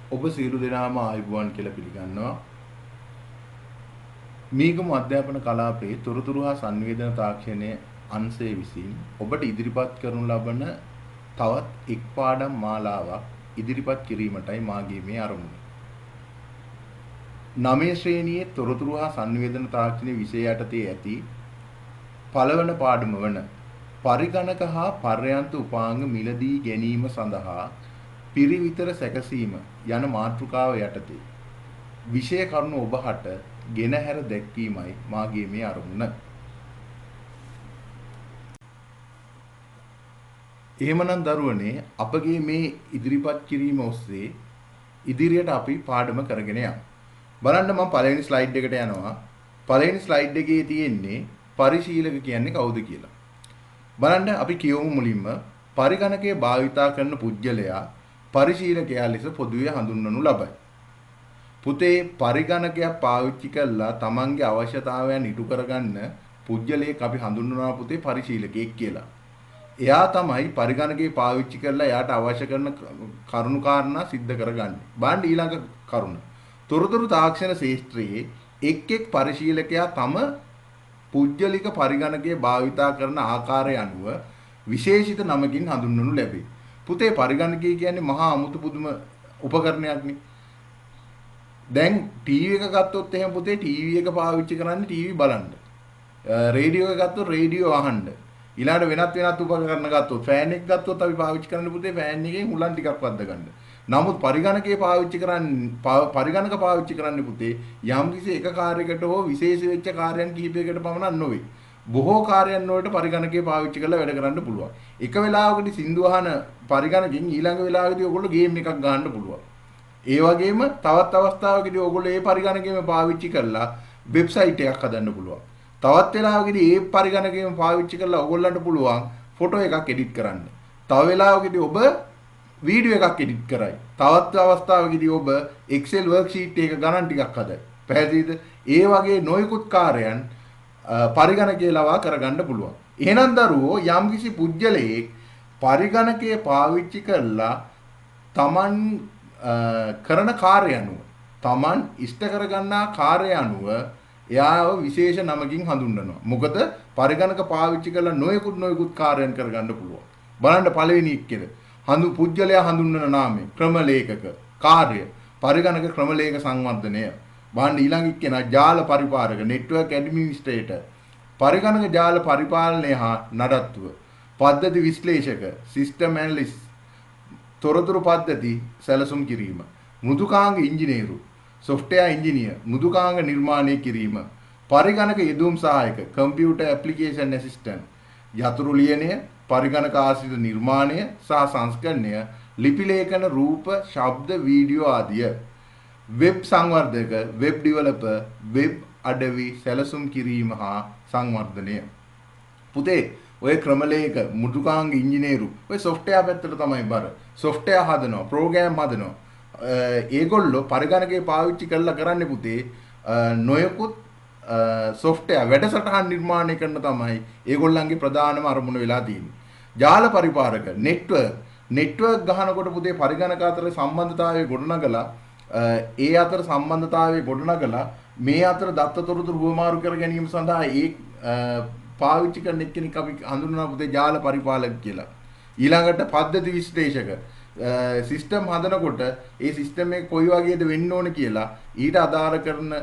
ඔබ සියලු දෙනාම ආයුබෝවන් කියලා පිළිගන්නවා. මීගම අධ්‍යාපන කලාපයේ තොරතුරු හා සංවේදන තාක්ෂණයේ අංශය විසින් ඔබට ඉදිරිපත් කරනු ලබන තවත් එක් පාඩම් මාලාවක් ඉදිරිපත් කිරීමටයි මාගේ මේ අරමුණ. 9 ශ්‍රේණියේ තොරතුරු හා සංවේදන තාක්ෂණ විෂය යටතේ ඇති පළවන පාඩම වන පරිගණක හා පර්යාන්ත උපාංග මිලදී ගැනීම සඳහා පිරිවිතර සැකසීම යන මාතෘකාව යටතේ විෂය කරුණු ඔබහට ගෙනහැර දැක්වීමයි මාගේ මේ අරමුණ. එහෙමනම් දරුවනේ අපගේ මේ ඉදිරිපත් කිරීම ඔස්සේ ඉදිරියට අපි පාඩම කරගෙන යමු. බලන්න මම පළවෙනි ස්ලයිඩ් එකට යනවා. පළවෙනි ස්ලයිඩ් එකේ තියෙන්නේ පරිශීලක කියන්නේ කවුද කියලා. බලන්න අපි කියවමු මුලින්ම පරිගණකයේ භාවිතා කරන පුජ්‍යලයා පරිශීලකයා ලෙස පොදුවේ හඳුන්වනු ලබයි. පුතේ පරිගණකයක් පාවිච්චි කරලා තමන්ගේ අවශ්‍යතාවයන් ඉටු කරගන්න පුජ්‍යලයක් අපි හඳුන්වනවා පුතේ පරිශීලකයෙක් කියලා. එයා තමයි පරිගණකේ පාවිච්චි කරලා එයාට අවශ්‍ය කරන කරුණු කාරණා සිද්ධ කරගන්නේ. බලන්න ඊළඟ කරුණ. තොරතුරු තාක්ෂණ ශාස්ත්‍රයේ එක් එක් පරිශීලකයා තම පුජ්‍යලික පරිගණකයේ භාවිතා කරන ආකාරය අනුව විශේෂිත නමකින් හඳුන්වනු ලැබේ. පුතේ පරිගණකය කියන්නේ මහා අමුතු පුදුම උපකරණයක්නේ. දැන් ටීවී එක ගත්තොත් එහෙනම් පුතේ ටීවී එක පාවිච්චි කරන්නේ ටීවී බලන්න. රේඩියෝ එක ගත්තොත් රේඩියෝ අහන්න. ඊළඟට වෙනත් උපකරණ ගත්තොත් ෆෑන් එක ගත්තොත් අපි පාවිච්චි කරන්නේ පුතේ ෆෑන් එකෙන් හුලන් ටිකක් වද්ද ගන්න. නමුත් පරිගණකයේ පරිගණක පාවිච්චි කරන්නේ පුතේ යම්කිසි එක කාර්යයකට හෝ විශේෂ වෙච්ච කාර්යයන් කිහිපයකට පමණක් නොවේ. බොහෝ කාර්යයන් වලට පරිගණකයේ පාවිච්චි කරලා වැඩ කරන්න පුළුවන්. එක වෙලාවකදී සින්දු අහන පරිගණකෙන් ඊළඟ වෙලාවෙදී ඔයගොල්ලෝ ගේම් එකක් ගන්න පුළුවන්. ඒ වගේම තවත් අවස්ථාවකදී ඔයගොල්ලෝ මේ පරිගණකයම පාවිච්චි කරලා වෙබ්සයිට් එකක් හදන්න පුළුවන්. තවත් වෙලාවකදී මේ පරිගණකයම පාවිච්චි කරලා ඔයගොල්ලන්ට පුළුවන් ෆොටෝ එකක් එඩිට් කරන්න. තව වෙලාවකදී ඔබ වීඩියෝ එකක් එඩිට් කරයි. තවත් අවස්ථාවකදී ඔබ Excel worksheet එක ගණන් ටිකක් හදයි. පැහැදිලිද? ඒ වගේ නොයෙකුත් කාර්යයන් පරිගණකයේ ලවා කරගන්න පුළුවන්. එහෙනම් දරුවෝ යම්කිසි පුජ්‍යලයක් පරිගණකයේ පාවිච්චි කරලා Taman කරන කාර්ය අනුව Taman ඉෂ්ට කරගන්නා කාර්ය අනුව එයාව විශේෂ නමකින් හඳුන්වනවා. මොකද පරිගණක පාවිච්චි කරලා නොයෙකුත් කාර්යයන් කරගන්න පුළුවන්. බලන්න පළවෙනි එක්කෙද පුජ්‍යලයා හඳුන්වන නාමය ක්‍රමලේඛක කාර්ය පරිගණක ක්‍රමලේඛ සංවර්ධනය. බලන්න ඊළඟ එක්කෙනා ජාල පරිපාලක නෙට්වර්ක් ඇඩ්මිනිස්ට්‍රේටර් පරිගණක ජාල පරිපාලනය හා නඩත්තුව පද්ධති විශ්ලේෂක සිස්ටම් ඇනලිස්ට් තොරතුරු පද්ධති සැලසුම් කිරීම මෘදුකාංග ඉංජිනේරු software engineer මෘදුකාංග නිර්මාණය කිරීම පරිගණක යෙදුම් සහායක computer application assistant යතුරු ලියනය පරිගණක ආශ්‍රිත නිර්මාණය සහ සංස්කරණය ලිපි ලේඛන රූප ශබ්ද වීඩියෝ ආදිය වෙබ් සංවර්ධක වෙබ් ඩෙවලොපර් වෙබ් අඩවි සැලසුම් කිරීම හා සංවර්ධනය. පුතේ ඔය ක්‍රමලේඛ මෘදුකාංග ඉංජිනේරු ඔය software පැත්තට තමයි බර. software හදනවා program හදනවා. ඒගොල්ලෝ පරිගණකේ පාවිච්චි කරලා කරන්නේ පුතේ නොයෙකුත් software වැඩසටහන් නිර්මාණය කරන තමයි ඒගොල්ලන්ගේ ප්‍රධානම අරමුණ වෙලා තියෙන්නේ. ජාල පරිපාලක network ගහනකොට පුතේ පරිගණක අතර සම්බන්ධතාවය ගොඩනගලා ඒ අතර සම්බන්ධතාවය ගොඩනගලා මේ අතර දත්ත තොරතුරු හුවමාරු කර ගැනීම සඳහා ඒ පාවිච්චි කරන එක්කෙනෙක් අපි හඳුන්වනවා පුතේ ජාල පරිපාලක කියලා. ඊළඟට පද්ධති විශ්ලේෂක සිස්ටම් හදනකොට ඒ සිස්ටම් එක කොයි වගේද වෙන්න ඕන කියලා ඊට අදාළ කරන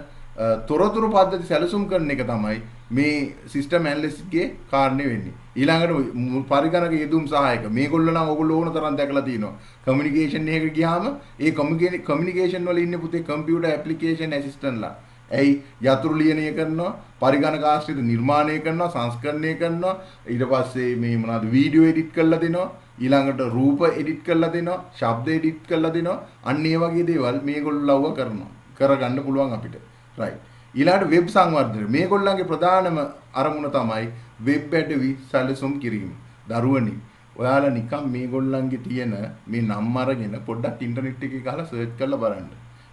තොරතුරු පද්ධති සැලසුම් කරන එක තමයි මේ සිස්ටම් ඇනලිස්ට්ගේ කාරණේ වෙන්නේ. ඊළඟට පරිගණක යෙදුම් සහායක මේගොල්ලෝ නම් ඔයගොල්ලෝ ඕන තරම් දැකලා තියෙනවා. කමියුනිකේෂන් එකකට ගියාම ඒ කමියුනිකේෂන් වල ඉන්නේ පුතේ කම්පියුටර් ඇප්ලිකේෂන් ඇසිස්ටන්ට්ලා. ඇයි යතුරු ලියනය කරනවා පරිගණක ආශ්‍රිත නිර්මාණය කරනවා සංස්කරණය කරනවා ඊට පස්සේ මේ මොනවද වීඩියෝ එඩිට් කරලා දෙනවා ඊළඟට රූප එඩිට් කරලා දෙනවා ශබ්ද එඩිට් කරලා දෙනවා අන්න ඒ වගේ දේවල් මේගොල්ලෝ ලව්ව කරනවා කරගන්න පුළුවන් අපිට රයිට් ඊළඟට වෙබ් සංවර්ධනය මේගොල්ලන්ගේ ප්‍රධානම අරමුණ තමයි වෙබ් ඇඩවි සැලසුම් කිරීම දරුවනි ඔයාලා නිකන් මේගොල්ලන්ගේ තියෙන මේ නම් අරගෙන පොඩ්ඩක් ඉන්ටර්නෙට් එකේ ගහලා සර්ච් කරලා බලන්න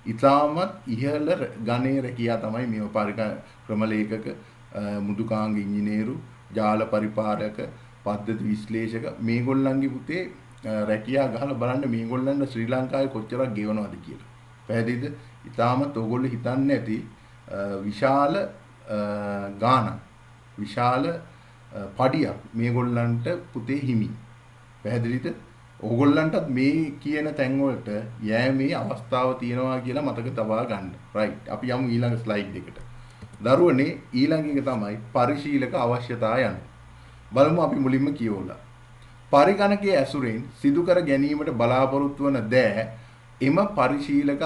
ඉතාමත් ඉහළ ගණයේ රැකියා තමයි මේ පරිගණක ක්‍රමලේඛක මෘදුකාංග ඉංජිනේරු ජාල පරිපාලක පද්ධති විශ්ලේෂක මේගොල්ලන්ගේ පුතේ රැකියා ගහලා බලන්න මේගොල්ලන්ට ශ්‍රී ලංකාවේ කොච්චරක් ගෙවනවද කියලා. පැහැදිලිද? ඊටාමත් ඕගොල්ලෝ හිතන්නේ නැති විශාල ගාණක් විශාල පඩියක් මේගොල්ලන්ට පුතේ හිමි. පැහැදිලිද? ඕගොල්ලන්ටත් මේ කියන තැන් වලට යෑමේ අවස්ථාව තියෙනවා කියලා මතක තබා ගන්න. රයිට්. අපි යමු ඊළඟ ස්ලයිඩ් එකට. දරුවනේ ඊළඟ එක තමයි පරිශීලක අවශ්‍යතා යන්නේ. බලමු අපි මුලින්ම කියවලා. පරිගණකයේ ඇසුරෙන් සිදු කර ගැනීමට බලාපොරොත්තු වන දෑ එම පරිශීලක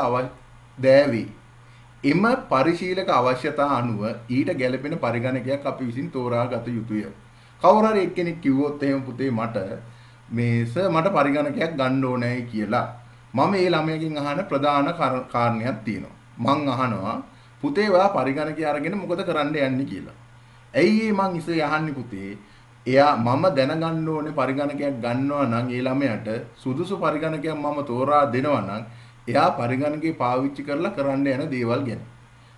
දෑවේ. එම පරිශීලක අවශ්‍යතා අනුව ඊට ගැළපෙන පරිගණකයක් අපි විසින් තෝරා ගත යුතුය. කවුරු හරි එක්කෙනෙක් කිව්වොත් එහෙම පුතේ මට පරිගණකයක් ගන්න ඕනේ කියලා. මම මේ ළමයාගෙන් අහන ප්‍රධාන කාරණයක් තියෙනවා. මං අහනවා පුතේ ඔයා පරිගණකය අරගෙන මොකද කරන්න යන්නේ කියලා. ඇයි මං ඉතින් අහන්නේ පුතේ? මම දැනගන්න ඕනේ පරිගණකයක් ගන්නවා නම් ඒ ළමයාට සුදුසු පරිගණකයක් මම තෝරා දෙනවා නම් එයා පරිගණකේ පාවිච්චි කරලා කරන්න යන දේවල් ගැන.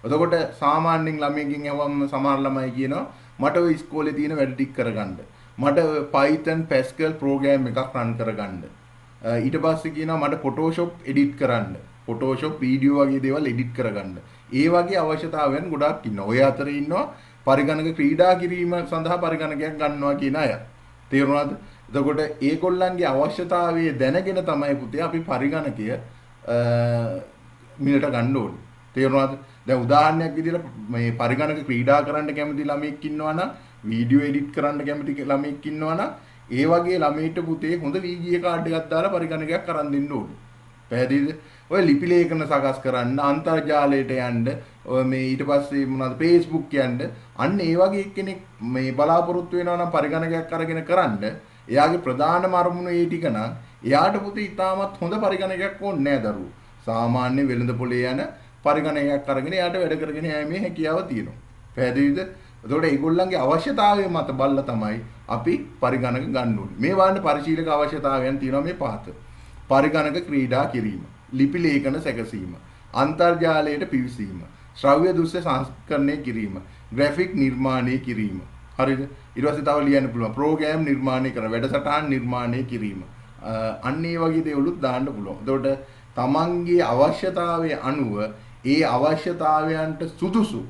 එතකොට සාමාන්‍යයෙන් ළමයින්ගෙන් අහවම සමහර ළමයි කියනවා මට ඔය ඉස්කෝලේ තියෙන වැඩ ටික කරගන්න. මට Python Pascal program එකක් run කරගන්න. ඊට පස්සේ කියනවා මට Photoshop edit කරන්න. Photoshop video වගේ දේවල් edit කරගන්න. ඒ වගේ අවශ්‍යතාවයන් ගොඩාක් ඉන්නවා. ඔය අතරේ ඉන්නවා පරිගණක ක්‍රීඩා කිරීම සඳහා පරිගණකයක් ගන්නවා කියන අය. තේරුණාද? එතකොට ඒගොල්ලන්ගේ අවශ්‍යතාවය දැනගෙන තමයි පුතේ අපි පරිගණකය මිලට ගන්න ඕනේ. තේරුණාද? දැන් උදාහරණයක් විදිහට මේ පරිගණක ක්‍රීඩා කරන්න කැමති ළමෙක් ඉන්නවා නම් වීඩියෝ එඩිට් කරන්න කැමති ළමෙක් ඉන්නවා නම් ඒ වගේ ළමයිට පුතේ හොඳ VGA කාඩ් එකක් දාලා පරිගණකයක් අරන් දෙන්න ඕනේ. පැහැදිලිද? ඔය ලිපි ලේඛන සකස් කරන්න අන්තර්ජාලයට යන්න ඔය මේ ඊට පස්සේ මොනවද Facebook යන්න අන්න ඒ වගේ කෙනෙක් මේ බලාපොරොත්තු වෙනවා නම් පරිගණකයක් අරගෙන කරන්න එයාගේ ප්‍රධානම අරමුණ ඒ ටික නම් එයාට පුතේ ඉතාමත් හොඳ පරිගණකයක් ඕනේ නෑ දරුවෝ. සාමාන්‍ය වෙළඳ පොලේ යන පරිගණකයක් අරගෙන එයාට වැඩ කරගෙන යෑමේ හැකියාව තියෙනවා. පැහැදිලිද? එතකොට ඒගොල්ලන්ගේ අවශ්‍යතාවය මත බලලා තමයි අපි පරිගණක ගන්න ඕනේ. මේ වාහන පරිශීලක අවශ්‍යතාවයන් තියෙනවා මේ පහත. පරිගණක ක්‍රීඩා කිරීම, ලිපි ලේඛන සැකසීම, අන්තර්ජාලයට පිවිසීම, ශ්‍රව්‍ය දෘශ්‍ය සංස්කරණය කිරීම, ග්‍රැෆික් නිර්මාණය කිරීම. හරිද? ඊට පස්සේ තව ලියන්න පුළුවන් ප්‍රෝග්‍රෑම් නිර්මාණය කරන වැඩසටහන් නිර්මාණය කිරීම. අන්න ඒ වගේ දේවලුත් දාන්න පුළුවන්. එතකොට තමන්ගේ අවශ්‍යතාවය අනුව ඒ අවශ්‍යතාවයන්ට සුදුසු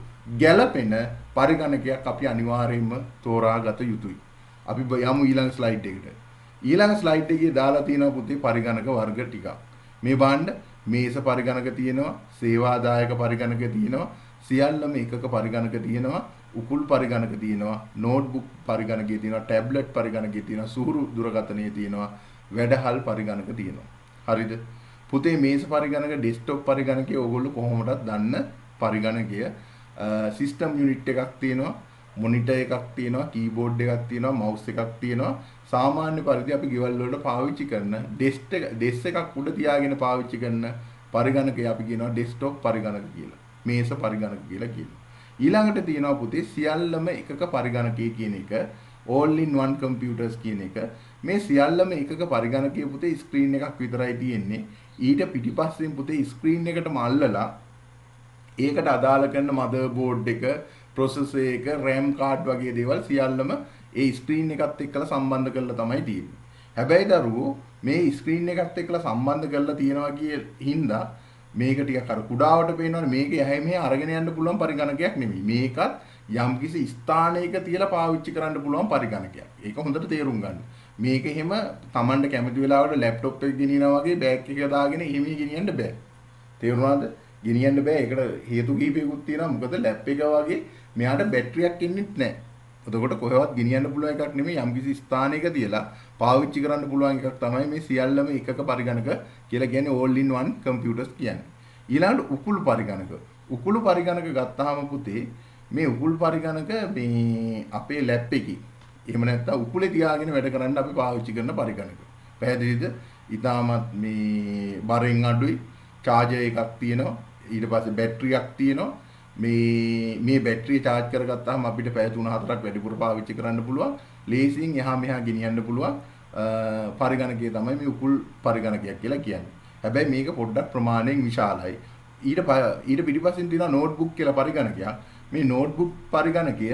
ගැළපෙන පරිගණකයක් අපි අනිවාර්යයෙන්ම තෝරාගත යුතුයි. අපි යමු ඊළඟ ස්ලයිඩ් එකට. ඊළඟ ස්ලයිඩ් එකේ දාලා තියෙනවා පුතේ පරිගණක වර්ග ටිකක්. මේ බලන්න මේස පරිගණක තියෙනවා, සේවාදායක පරිගණක තියෙනවා, සියල්ලම එකක පරිගණක තියෙනවා, උකුල් පරිගණක තියෙනවා, නෝට්බුක් පරිගණකයේ තියෙනවා, ටැබ්ලට් පරිගණකයේ තියෙනවා, සුහුරු දුරකථනයේ තියෙනවා, වැඩහල් පරිගණක තියෙනවා. හරිද? පුතේ මේස පරිගණක ඩෙස්ක්ටොප් පරිගණකයේ ඕගොල්ලෝ කොහොමදත් දන්න පරිගණකය සිස්ටම් යුනිට් එකක් තියෙනවා, මොනිටර් එකක් තියෙනවා, කීබෝඩ් එකක් තියෙනවා, මවුස් එකක් තියෙනවා. සාමාන්‍ය පරිදි අපි ගෙවල් වලට පාවිච්චි කරන ඩෙස් එකක් උඩ තියාගෙන පාවිච්චි කරන පරිගණකය අපි කියනවා ඩෙස්ක්ටොප් පරිගණක කියලා. මේස පරිගණක කියලා කියනවා. ඊළඟට තියෙනවා පුතේ සියල්ලම එකක පරිගණකය කියන එක, all in one computers කියන එක. මේ සියල්ලම එකක පරිගණකයේ පුතේ ස්ක්‍රීන් එකක් විතරයි තියෙන්නේ. ඊට පිටිපස්සෙන් පුතේ ස්ක්‍රීන් එකටම අල්ලලා ඒකට අදාළ කරන මදර් බෝඩ් එක, ප්‍රොසෙසර් එක, RAM කාඩ් වගේ දේවල් සියල්ලම ඒ ස්ක්‍රීන් එකත් එක්කලා සම්බන්ධ කරලා තමයි තියෙන්නේ. හැබැයි දරුවෝ මේ ස්ක්‍රීන් එකත් එක්කලා සම්බන්ධ කරලා තියෙනවා කිය හින්දා මේක ටිකක් අර කුඩාවට පේනවනේ මේක එහේ මෙහේ අරගෙන යන්න පුළුවන් පරිගණකයක් නෙමෙයි. මේකත් යම්කිසි ස්ථානයක තියලා පාවිච්චි කරන්න පුළුවන් පරිගණකයක්. ඒක හොඳට තේරුම් ගන්න. මේක එහෙම Tamanට කැමති වෙලාවට ලැප්ටොප් එක ගෙනියනවා වගේ බෑග් එක දාගෙන එහෙම ගෙනියන්න බෑ. තේරුණාද? ගෙනියන්න බෑ. ඒකට හේතු කිහිපයකුත් තියෙනවා. මොකද ලැප් එක වගේ මෙයාට බැටරියක් ඉන්නෙත් නැහැ. එතකොට කොහෙවත් ගෙනියන්න පුළුවන් එකක් නෙමෙයි යම්කිසි ස්ථානයක තියලා පාවිච්චි කරන්න පුළුවන් එකක් තමයි මේ සියල්ලම එකක පරිගණක කියලා කියන්නේ all in one computers කියන්නේ. ඊළඟට උකුළු පරිගණක. උකුළු පරිගණක ගත්තාම පුතේ මේ උකුළු පරිගණක මේ අපේ ලැප් එකේ එහෙම නැත්නම් උකුලේ තියාගෙන වැඩ කරන්න අපි පාවිච්චි කරන පරිගණක. පැහැදිලිද? ඊටමත් මේ බරෙන් අඩුයි, charger එකක් තියෙනවා, ඊට පස්සේ බැටරියක් තියෙනවා. මේ බැටරිය charge කරගත්තාම අපිට පැය 3-4ක් වැඩිපුර පාවිච්චි කරන්න පුළුවන්. ලේසියෙන් එහා මෙහා ගෙනියන්න පුළුවන් පරිගණකය තමයි මේ උකුල් පරිගණකයක් කියලා කියන්නේ. හැබැයි මේක පොඩ්ඩක් ප්‍රමාණයෙන් විශාලයි. ඊට පිටිපස්සෙන් තියෙනවා නෝට්බුක් කියලා පරිගණකයක්. මේ නෝට්බුක් පරිගණකය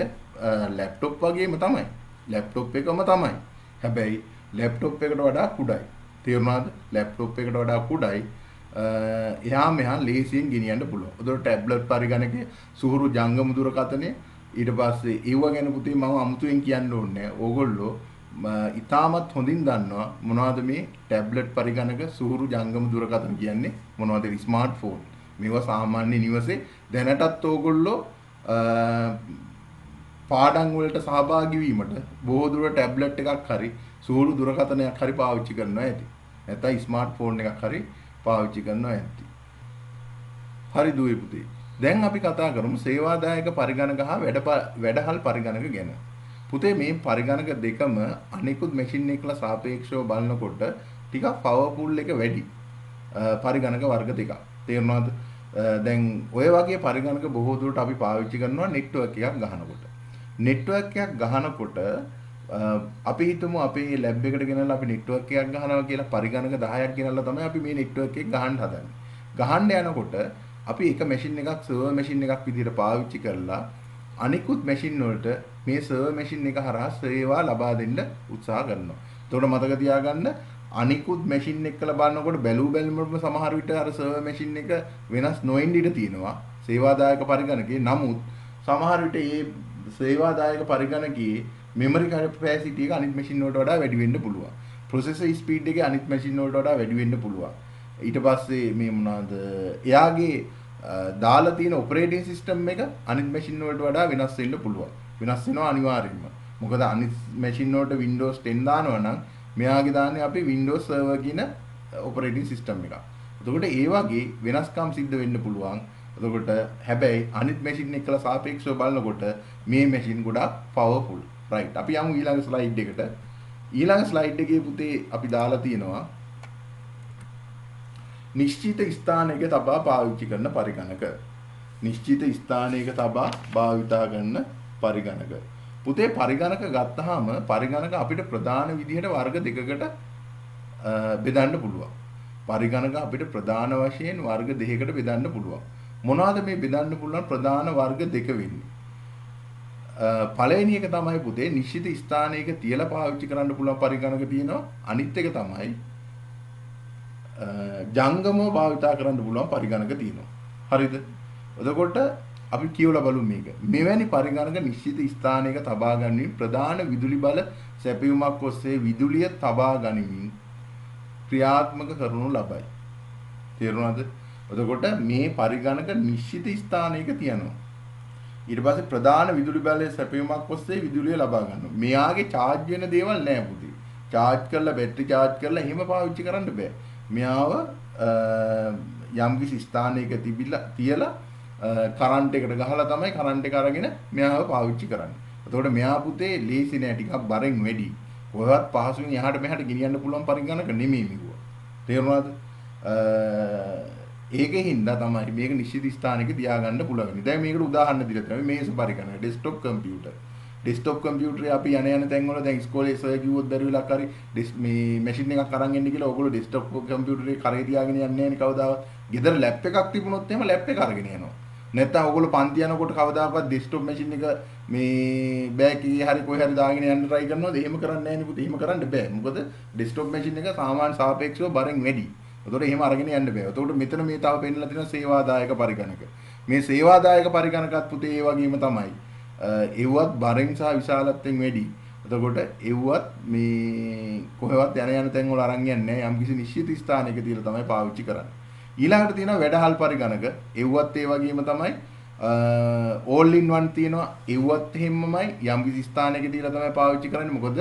ලැප්ටොප් වගේම තමයි. ලැප්ටොප් එකම තමයි. හැබැයි ලැප්ටොප් එකට වඩා කුඩායි. තේරුණාද? ලැප්ටොප් එකට වඩා කුඩයි. එහා මෙහා ලේසියෙන් ගෙනියන්න පුළුවන්. ඒතකොට ටැබ්ලට් පරිගණකයේ සුහුරු ජංගම දුරකථනය ඊට පස්සේ ඒව ගැන පුතේ මම අමුතුවෙන් කියන්න ඕනේ නැහැ. ඕගොල්ලෝ ඉතාමත් හොඳින් දන්නවා මොනවද මේ ටැබ්ලට් පරිගණක සුහුරු ජංගම දුරකථන කියන්නේ මොනවද ස්මාර්ට්ෆෝන්. මේවා සාමාන්‍ය නිවසේ දැනටත් ඕගොල්ලෝ පාඩම් වලට සහභාගී වීමට බොහෝ දුර ටැබ්ලට් එකක් හරි සුහුරු දුරකථනයක් හරි පාවිච්චි කරනවා ඇති. නැත්නම් ස්මාර්ට්ෆෝන් එකක් හරි පාවිච්චි කරනවා ඇති. හරි දුවේ පුතේ. දැන් අපි කතා කරමු සේවාදායක පරිගණක හා වැඩහල් පරිගණක ගැන. පුතේ මේ පරිගණක දෙකම අනිකුත් මැෂින් එකලා සාපේක්ෂව බලනකොට ටිකක් පවර්ෆුල් එක වැඩි. පරිගණක වර්ග දෙකක්. තේරුණාද? දැන් ඔය වගේ පරිගණක බොහෝ දුරට අපි පාවිච්චි කරනවා නෙට්වර්ක් එකක් ගහනකොට. නෙට්වර්ක් එකක් ගහනකොට අපි හිතමු අපේ ලැබ් එකට ගෙනල්ලා අපි නෙට්වර්ක් එකක් ගහනවා කියලා පරිගණක 10ක් ගෙනල්ලා තමයි අපි මේ නෙට්වර්ක් එක ගහන්න හදන්නේ. ගහන්න යනකොට අපි එක මැෂින් එකක් සර්වර් මැෂින් එකක් විදිහට පාවිච්චි කරලා අනිකුත් මැෂින් වලට මේ සර්වර් මැෂින් එක හරහා සේවා ලබා දෙන්න උත්සාහ කරනවා. එතකොට මතක තියාගන්න අනිකුත් මැෂින් එකල බලනකොට බැලුවම සමහර විට අර සර්වර් මැෂින් එක වෙනස් නොවෙන්න ඉඩ තියෙනවා. සේවාදායක පරිගණකේ නමුත් සමහර විට මේ සේවාදායක පරිගණකයේ මෙමරි කැපැසිටි එක අනිත් මැෂින් වලට වඩා වැඩි වෙන්න පුළුවන්. ප්‍රොසෙසර් ස්පීඩ් එක අනිත් මැෂින් වලට වඩා වැඩි වෙන්න පුළුවන්. ඊට පස්සේ මේ මොනවාද? එයාගේ දාලා තියෙන ඔපරේටිං සිස්ටම් එක අනිත් මැෂින් වලට වඩා වෙනස් වෙන්න පුළුවන්. වෙනස් වෙනවා අනිවාර්යෙන්ම. මොකද අනිත් මැෂින් වලට Windows 10 දානවා නම් මෙයාගේ දාන්නේ අපි Windows Server කියන ඔපරේටිං සිස්ටම් එකක්. එතකොට ඒ වගේ වෙනස්කම් සිද්ධ වෙන්න පුළුවන්. එතකොට හැබැයි අනිත් මැෂින් එකලා සාපේක්ෂව බලනකොට මේ මැෂින් ගොඩාක් පවර්ෆුල්. රයිට්. අපි යමු ඊළඟ ස්ලයිඩ් එකට. ඊළඟ ස්ලයිඩ් එකේ පුතේ අපි දාලා තියෙනවා නිශ්චිත ස්ථානයක තබා පාවිච්චි කරන පරිගණක. නිශ්චිත ස්ථානයක තබා භාවිතා කරන පරිගණක. පුතේ පරිගණක ගත්තාම පරිගණක අපිට ප්‍රධාන විදිහට වර්ග දෙකකට බෙදන්න පුළුවන්. පරිගණක අපිට ප්‍රධාන වශයෙන් වර්ග දෙකකට බෙදන්න පුළුවන්. මොනවාද මේ බෙදන්න පුළුවන් ප්‍රධාන වර්ග දෙක වෙන්නේ? පළවෙනි එක තමයි පුතේ නිශ්චිත ස්ථානයක තියලා පාවිච්චි කරන්න පුළුවන් පරිගණක තියෙනවා. අනිත් එක තමයි ජංගමව භාවිතා කරන්න පුළුවන් පරිගණක තියෙනවා. හරිද? එතකොට අපි කියවලා බලමු මේක. මෙවැනි පරිගණක නිශ්චිත ස්ථානයක තබා ගැනීම ප්‍රධාන විදුලි බල සැපයුමක් ඔස්සේ විදුලිය තබා ගැනීමෙන් ක්‍රියාත්මක කරනු ලබයි. තේරුණාද? එතකොට මේ පරිගණක නිශ්චිත ස්ථානයක තියෙනවා. ඊට පස්සේ ප්‍රධාන විදුලි බලයේ සැපයුමක් ඔස්සේ විදුලිය ලබා ගන්නවා. මෙයාගේ charge වෙන දේවල් නෑ පුතේ. charge කරලා බැටරි charge කරලා එහෙම පාවිච්චි කරන්න බෑ. මෙයාව යම්කිසි ස්ථානයක තියලා කරන්ට් එකට ගහලා තමයි කරන්ට් එක අරගෙන මෙයාව පාවිච්චි කරන්නේ. එතකොට මෙයා පුතේ ලේසි නෑ ටිකක් බරෙන් වැඩි. කොහොමවත් පහසුවෙන් එහාට මෙහාට ගෙනියන්න පුළුවන් පරිගණක නෙමෙයි මේක. තේරුණාද? ඒකෙන් තමයි මේක නිශ්චිත ස්ථානයක තියාගන්න පුළුවන්. දැන් මේකට උදාහරණ දීලා තියෙනවා. මේස පරිගණක ඩෙස්ක්ටොප් කම්පියුටර්. ඩෙස්ක්ටොප් කම්පියුටරේ අපි යන තැන් වල දැන් ඉස්කෝලේ සර් කිව්වොත් දරුවෙක් හරි මේ මැෂින් එකක් අරන් එන්න කියලා ඕගොල්ලෝ ඩෙස්ක්ටොප් කම්පියුටරේ කරේ තියාගෙන යන්නේ නැහැ නේ කවදාවත්. ගෙදර ලැප් එකක් තිබුණොත් එහෙම ලැප් එක අරගෙන යනවා. නැත්නම් ඕගොල්ලෝ පන්ති යනකොට කවදාකවත් ඩෙස්ක්ටොප් මැෂින් එක මේ බෑග් එකේ හරි කොහේ හරි දාගෙන යන්න try කරනවද? එහෙම කරන්නේ නැහැ නේ පුතේ. එහෙම කරන්න බෑ. මොකද ඩෙස්ක්ටොප් මැෂින් එක සාමාන්‍ය සාපේක්ෂව බරෙන් වැඩි. ඒතකොට එහෙම අරගෙන යන්න බෑ. ඒතකොට මෙතන මේ තව පෙන්නලා තියෙනවා සේවාදායක පරිගණක. මේ සේවාදායක පරිගණකත් පුතේ ඒ වගේම තමයි. එව්වත් බරෙන් සහ විශාලත්වයෙන් වැඩි. එතකොට එව්වත් මේ කොහෙවත් යන තැන් වල අරන් යන්නේ නැහැ. යම්කිසි නිශ්චිත ස්ථානයක තියලා තමයි පාවිච්චි කරන්නේ. ඊළඟට තියෙනවා වැඩහල් පරිගණක. එව්වත් ඒ වගේම තමයි all in one තියෙනවා. එව්වත් එහෙමමයි යම්කිසි ස්ථානයක තියලා තමයි පාවිච්චි කරන්නේ. මොකද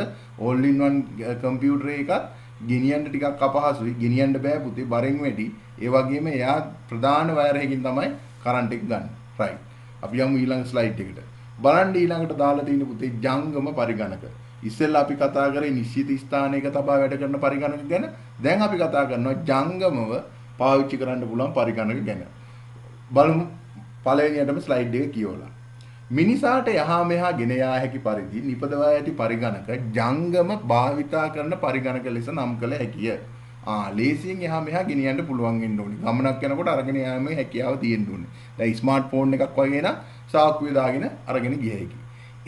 all in one කම්පියුටර් එකත් ගෙනියන්න ටිකක් අපහසුයි. ගෙනියන්න බෑ පුතේ බරෙන් වැඩි. ඒ වගේම එයා ප්‍රධාන වයර් එකකින් තමයි කරන්ට් එක ගන්න. right. අපි යමු ඊළඟ ස්ලයිඩ් එකට. බලන්න ඊළඟට දාලා තියෙන පුතේ ජංගම පරිගණක. ඉස්සෙල්ලා අපි කතා කරේ නිශ්චිත ස්ථානයක තබා වැඩ කරන පරිගණක ගැන. දැන් අපි කතා කරනවා ජංගමව පාවිච්චි කරන්න පුළුවන් පරිගණක ගැන. බලමු පළවෙනියටම ස්ලයිඩ් එක කියවලා. මිනිසාට යහා මෙහා ගෙන යා හැකි පරිදි නිපදවා ඇති පරිගණක ජංගම භාවිතා කරන පරිගණක ලෙස නම් කළ හැකිය. ලේසියෙන් එහා මෙහා ගෙනියන්න පුළුවන් වෙන්න ඕනේ. ගමනක් යනකොට අරගෙන යාමේ හැකියාව තියෙන්න ඕනේ. දැන් ස්මාර්ට්ෆෝන් එකක් වගේ නම් සාක්කුවේ දාගෙන අරගෙන ගිය හැකි.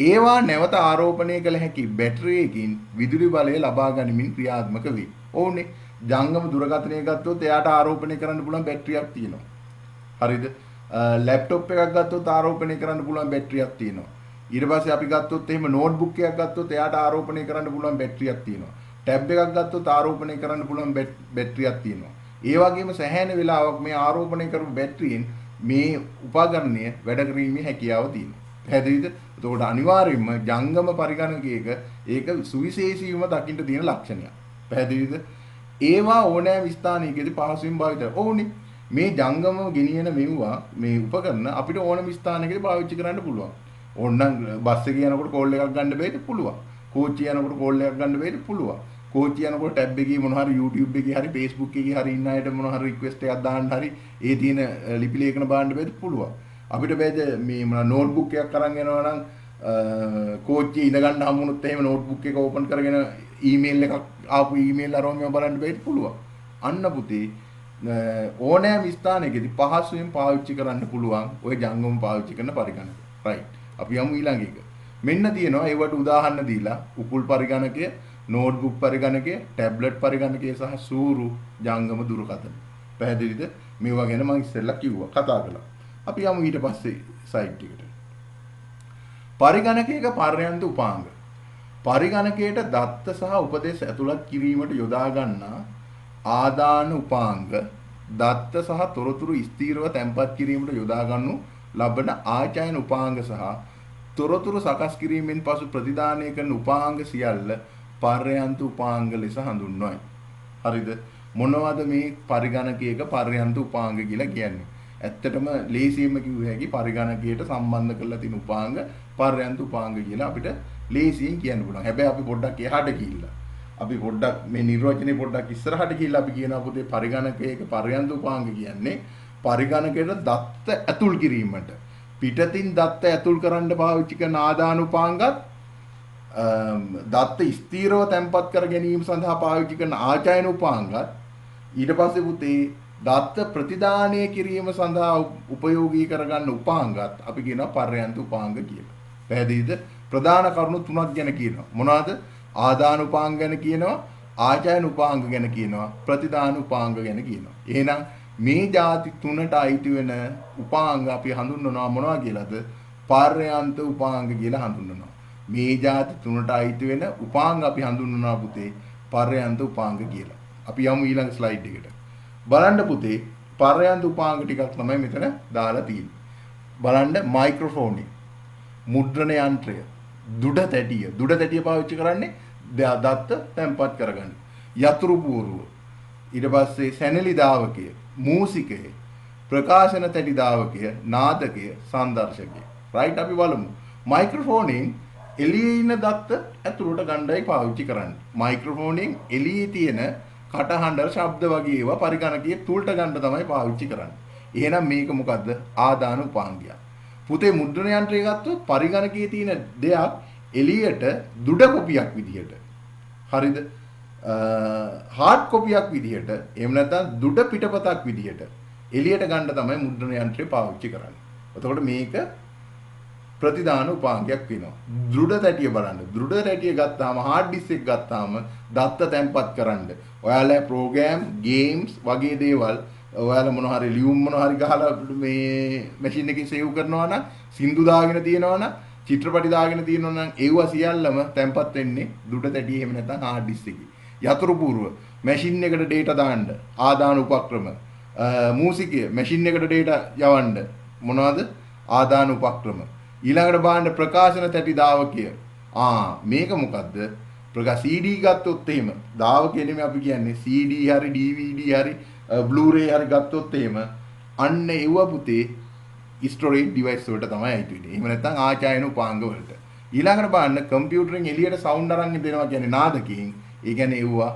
ඒවා නැවත ආරෝපණය කළ හැකි බැටරියකින් විදුලි බලය ලබා ගනිමින් ක්‍රියාත්මක වේ. ඕනේ. ජංගම දුරකථනය ගත්තොත් එයාට ආරෝපණය කරන්න පුළුවන් බැටරියක් තියෙනවා. හරිද? ලැප්ටොප් එකක් ගත්තොත් ආරෝපණය කරන්න පුළුවන් බැටරියක් තියෙනවා. ඊට පස්සේ අපි ගත්තොත් එහෙම නෝට්බුක් එකක් ගත්තොත් එයාට ආරෝපණය කරන්න පුළුවන් බැටරියක් තියෙනවා. ටැබ් එකක් ගත්තොත් ආරෝපණය කරන්න පුළුවන් බැටරියක් තියෙනවා. ඒ වගේම සෑහෙන වෙලාවක් මේ ආරෝපණය කරපු බැටරියෙන් මේ උපකරණය වැඩ කිරීමේ හැකියාව තියෙනවා. පැහැදිලිද? එතකොට අනිවාර්යයෙන්ම ජංගම පරිගණකයක ඒක සුවිශේෂීවම දකින්න තියෙන ලක්ෂණයක්. පැහැදිලිද? ඒවා ඕනෑම ස්ථානයකදී පහසුවෙන් භාවිත ඕනේ. මේ ජංගම ගෙනියන මෙවුවා මේ උපකරණ අපිට ඕනම ස්ථානයකදී පාවිච්චි කරන්න පුළුවන්. ඕනනම් බස් එකේ යනකොට කෝල් එකක් ගන්න බෑද පුළුවන්. කෝච්චිය යනකොට කෝල් එකක් ගන්න බෑද පුළුවන්. කෝච්චිය යනකොට ටැබ් එකේ මොන හරි YouTube එකේ හරි Facebook එකේ හරි ඉන්න අයට මොන හරි රික්වෙස්ට් එකක් දාන්න හරි ඒ තියෙන ලිපි ලේඛන බලන්න බෑද පුළුවන්. අපිට බෑද මේ මොන නෝට්බුක් එකක් අරන් යනවා නම් කෝච්චියේ ඉඳ ගන්න හම්බ වුණොත් එහෙම නෝට්බුක් එක ඕපන් කරගෙන ඊමේල් එකක් ආපු ඊමේල් අරවම බලන්න බෑද පුළුවන්. අන්න පුතේ ඕනෑම ස්ථානයකදී පහසුවෙන් පාවිච්චි කරන්න පුළුවන් ඔය ජංගම පාවිච්චි කරන පරිගණක. රයිට්. අපි යමු ඊළඟ එක. මෙන්න තියෙනවා ඒවට උදාහරණ දීලා උපුල් පරිගණකය, නෝට්බුක් පරිගණකය, ටැබ්ලට් පරිගණකය සහ සූරු ජංගම දුරකථන. පැහැදිලිද? මේවා ගැන මම ඉස්සෙල්ලා කිව්වා කතා කළා. අපි යමු ඊට පස්සේ සයිට් එකට. පරිගණකයක පර්යන්ත උපාංග. පරිගණකයට දත්ත සහ උපදේශ ඇතුළත් කිරීමට යොදා ගන්නා ආදාන උපාංග, දත්ත සහ තොරතුරු ස්ථීරව තැන්පත් කිරීමට යොදා ගන්නු ලබන ආචායන උපාංග සහ තොරතුරු සකස් කිරීමෙන් පසු ප්‍රතිදානය කරන උපාංග සියල්ල පර්යන්ත උපාංග ලෙස හඳුන්වයි. හරිද? මොනවද මේ පරිගණකයක පර්යන්ත උපාංග කියලා කියන්නේ? ඇත්තටම ලේසියෙන්ම කිව්ව හැකි පරිගණකයට සම්බන්ධ කරලා තියෙන උපාංග පර්යන්ත උපාංග කියලා අපිට ලේසියෙන් කියන්න පුළුවන්. හැබැයි අපි පොඩ්ඩක් එහාට ගිහිල්ලා අපි පොඩ්ඩක් මේ නිර්වචනේ පොඩ්ඩක් ඉස්සරහට ගිහිල්ලා අපි කියනවා පුතේ පරිගණකයක පර්යන්ත උපාංග කියන්නේ පරිගණකයට දත්ත ඇතුල් කිරීමට පිටතින් දත්ත ඇතුල් කරන්න පාවිච්චි කරන ආදාන උපාංගත් දත්ත ස්ථීරව තැන්පත් කර ගැනීම සඳහා පාවිච්චි කරන ආචායන උපාංගත් ඊට පස්සේ පුතේ දත්ත ප්‍රතිදානය කිරීම සඳහා උපයෝගී කරගන්න උපාංගත් අපි කියනවා පර්යන්ත උපාංග කියලා. පැහැදිලිද? ප්‍රධාන කරුණු තුනක් ගැන කියනවා. මොනවාද? ආදාන උපාංග ගැන කියනවා, ආචායන උපාංග ගැන කියනවා, ප්‍රතිදාන උපාංග ගැන කියනවා. එහෙනම් මේ ಜಾති තුනට අයිති වෙන උපාංග අපි හඳුන්වනවා මොනවා කියලාද? පර්යන්ත උපාංග කියලා හඳුන්වනවා. මේ ಜಾති තුනට අයිති වෙන උපාංග අපි හඳුන්වනවා පුතේ පර්යන්ත උපාංග කියලා. අපි යමු ඊළඟ ස්ලයිඩ් එකට. බලන්න පුතේ පර්යන්ත උපාංග ටිකක් තමයි මෙතන දාලා තියෙන්නේ. බලන්න මයික්‍රොෆෝනි, මුද්‍රණ යන්ත්‍රය, දුඩ තැටිය පාවිච්චි කරන්නේ දත්ත තැම්පත් කරගන්න. යතුරු පුවරුව, ඊට පස්සේ සැනලි දාවකය, මූසිකය, ප්‍රකාශන තැටි දාවකය, නාදකය, සංදර්ශකය. රයිට් අපි බලමු. මයික්‍රොෆෝනෙන් එළියේ ඉන්න දත්ත ඇතුළට ගණ්ඩායි පාවිච්චි කරන්නේ. මයික්‍රොෆෝනෙන් එළියේ තියෙන කටහඬ ශබ්ද වගේ ඒවා පරිගණකයේ තුලට ගන්න තමයි පාවිච්චි කරන්නේ. එහෙනම් මේක මොකද්ද? ආදාන උපාංගය. පුතේ මුද්‍රණ යන්ත්‍රය ගත්තොත් පරිගණකයේ තියෙන දෙයක් එළියට දුඩ කොපියක් විදිහට. හරිද? හાર્ඩ් කොපියක් විදිහට එහෙම නැත්නම් දුඩ පිටපතක් විදිහට එළියට ගන්න තමයි මුද්‍රණ යන්ත්‍රය පාවිච්චි කරන්නේ. එතකොට මේක ප්‍රතිදාන උපාංගයක් වෙනවා. දෘඩ තැටිය බලන්න. දෘඩ තැටිය ගත්තාම හાર્ඩ් ඩිස්ක් එක ගත්තාම දත්ත තැම්පත් කරන්න. ඔයාලා ප්‍රෝග්‍රෑම්, ගේම්ස් වගේ දේවල් ඔයාලා මොන හරි ලියුම් මොන හරි ගහලා මේ මැෂින් එකේ සේව් කරනවා නම්, සින්දු දාගෙන තියෙනවා නම්, චිත්‍රපටි දාගෙන තියෙනවා නම් ඒව සියල්ලම තැම්පත් වෙන්නේ දෘඩ තැටිය එහෙම නැත්නම් හાર્ඩ් ඩිස්ක් එකේ. යතුරු පූර්ව මැෂින් එකට data දාන්න ආදාන උපක්‍රම, මූසිකය මැෂින් එකට data යවන්න මොනවද? ආදාන උපක්‍රම. ඊළඟට බලන්න ප්‍රකාශන තැටි දාවකය. මේක මොකද්ද? CD ගත්තොත් එහෙම දාවකය නෙමෙයි අපි කියන්නේ CD හරි DVD හරි Blu-ray හරි ගත්තොත් එහෙම අන්න ඒව පුතේ storage device වලට තමයි අයිති වෙන්නේ. එහෙම නැත්නම් ආචායන උපාංග වලට. ඊළඟට බලන්න කම්පියුටරෙන් එළියට සවුන්ඩ් අරන් දෙනවා කියන්නේ නාදකයෙන්. ඒ කියන්නේ ඒවා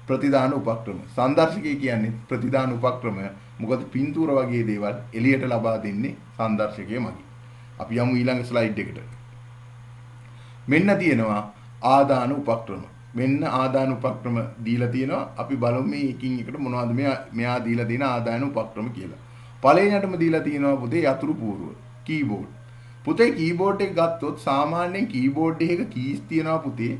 ප්‍රතිදාන උපක්‍රම. සංදර්ශකය කියන්නේ ප්‍රතිදාන උපක්‍රම. මොකද පින්තූර වගේ දේවල් එළියට ලබා දෙන්නේ සංදර්ශකයේ මගින්. අපි යමු ඊළඟ ස්ලයිඩ් එකට. මෙන්න තියෙනවා ආදාන උපක්‍රම. මෙන්න ආදාන උපක්‍රම දීලා තියෙනවා. අපි බලමු මේ එකින් එකට මොනවද මෙයා දීලා තියෙන ආදාන උපක්‍රම කියලා. පළවෙනියටම දීලා තියෙනවා පුතේ යතුරු පුවරුව, කීබෝඩ්. පුතේ කීබෝඩ් එක ගත්තොත් සාමාන්‍යයෙන් කීබෝඩ් එකක කීස් තියෙනවා පුතේ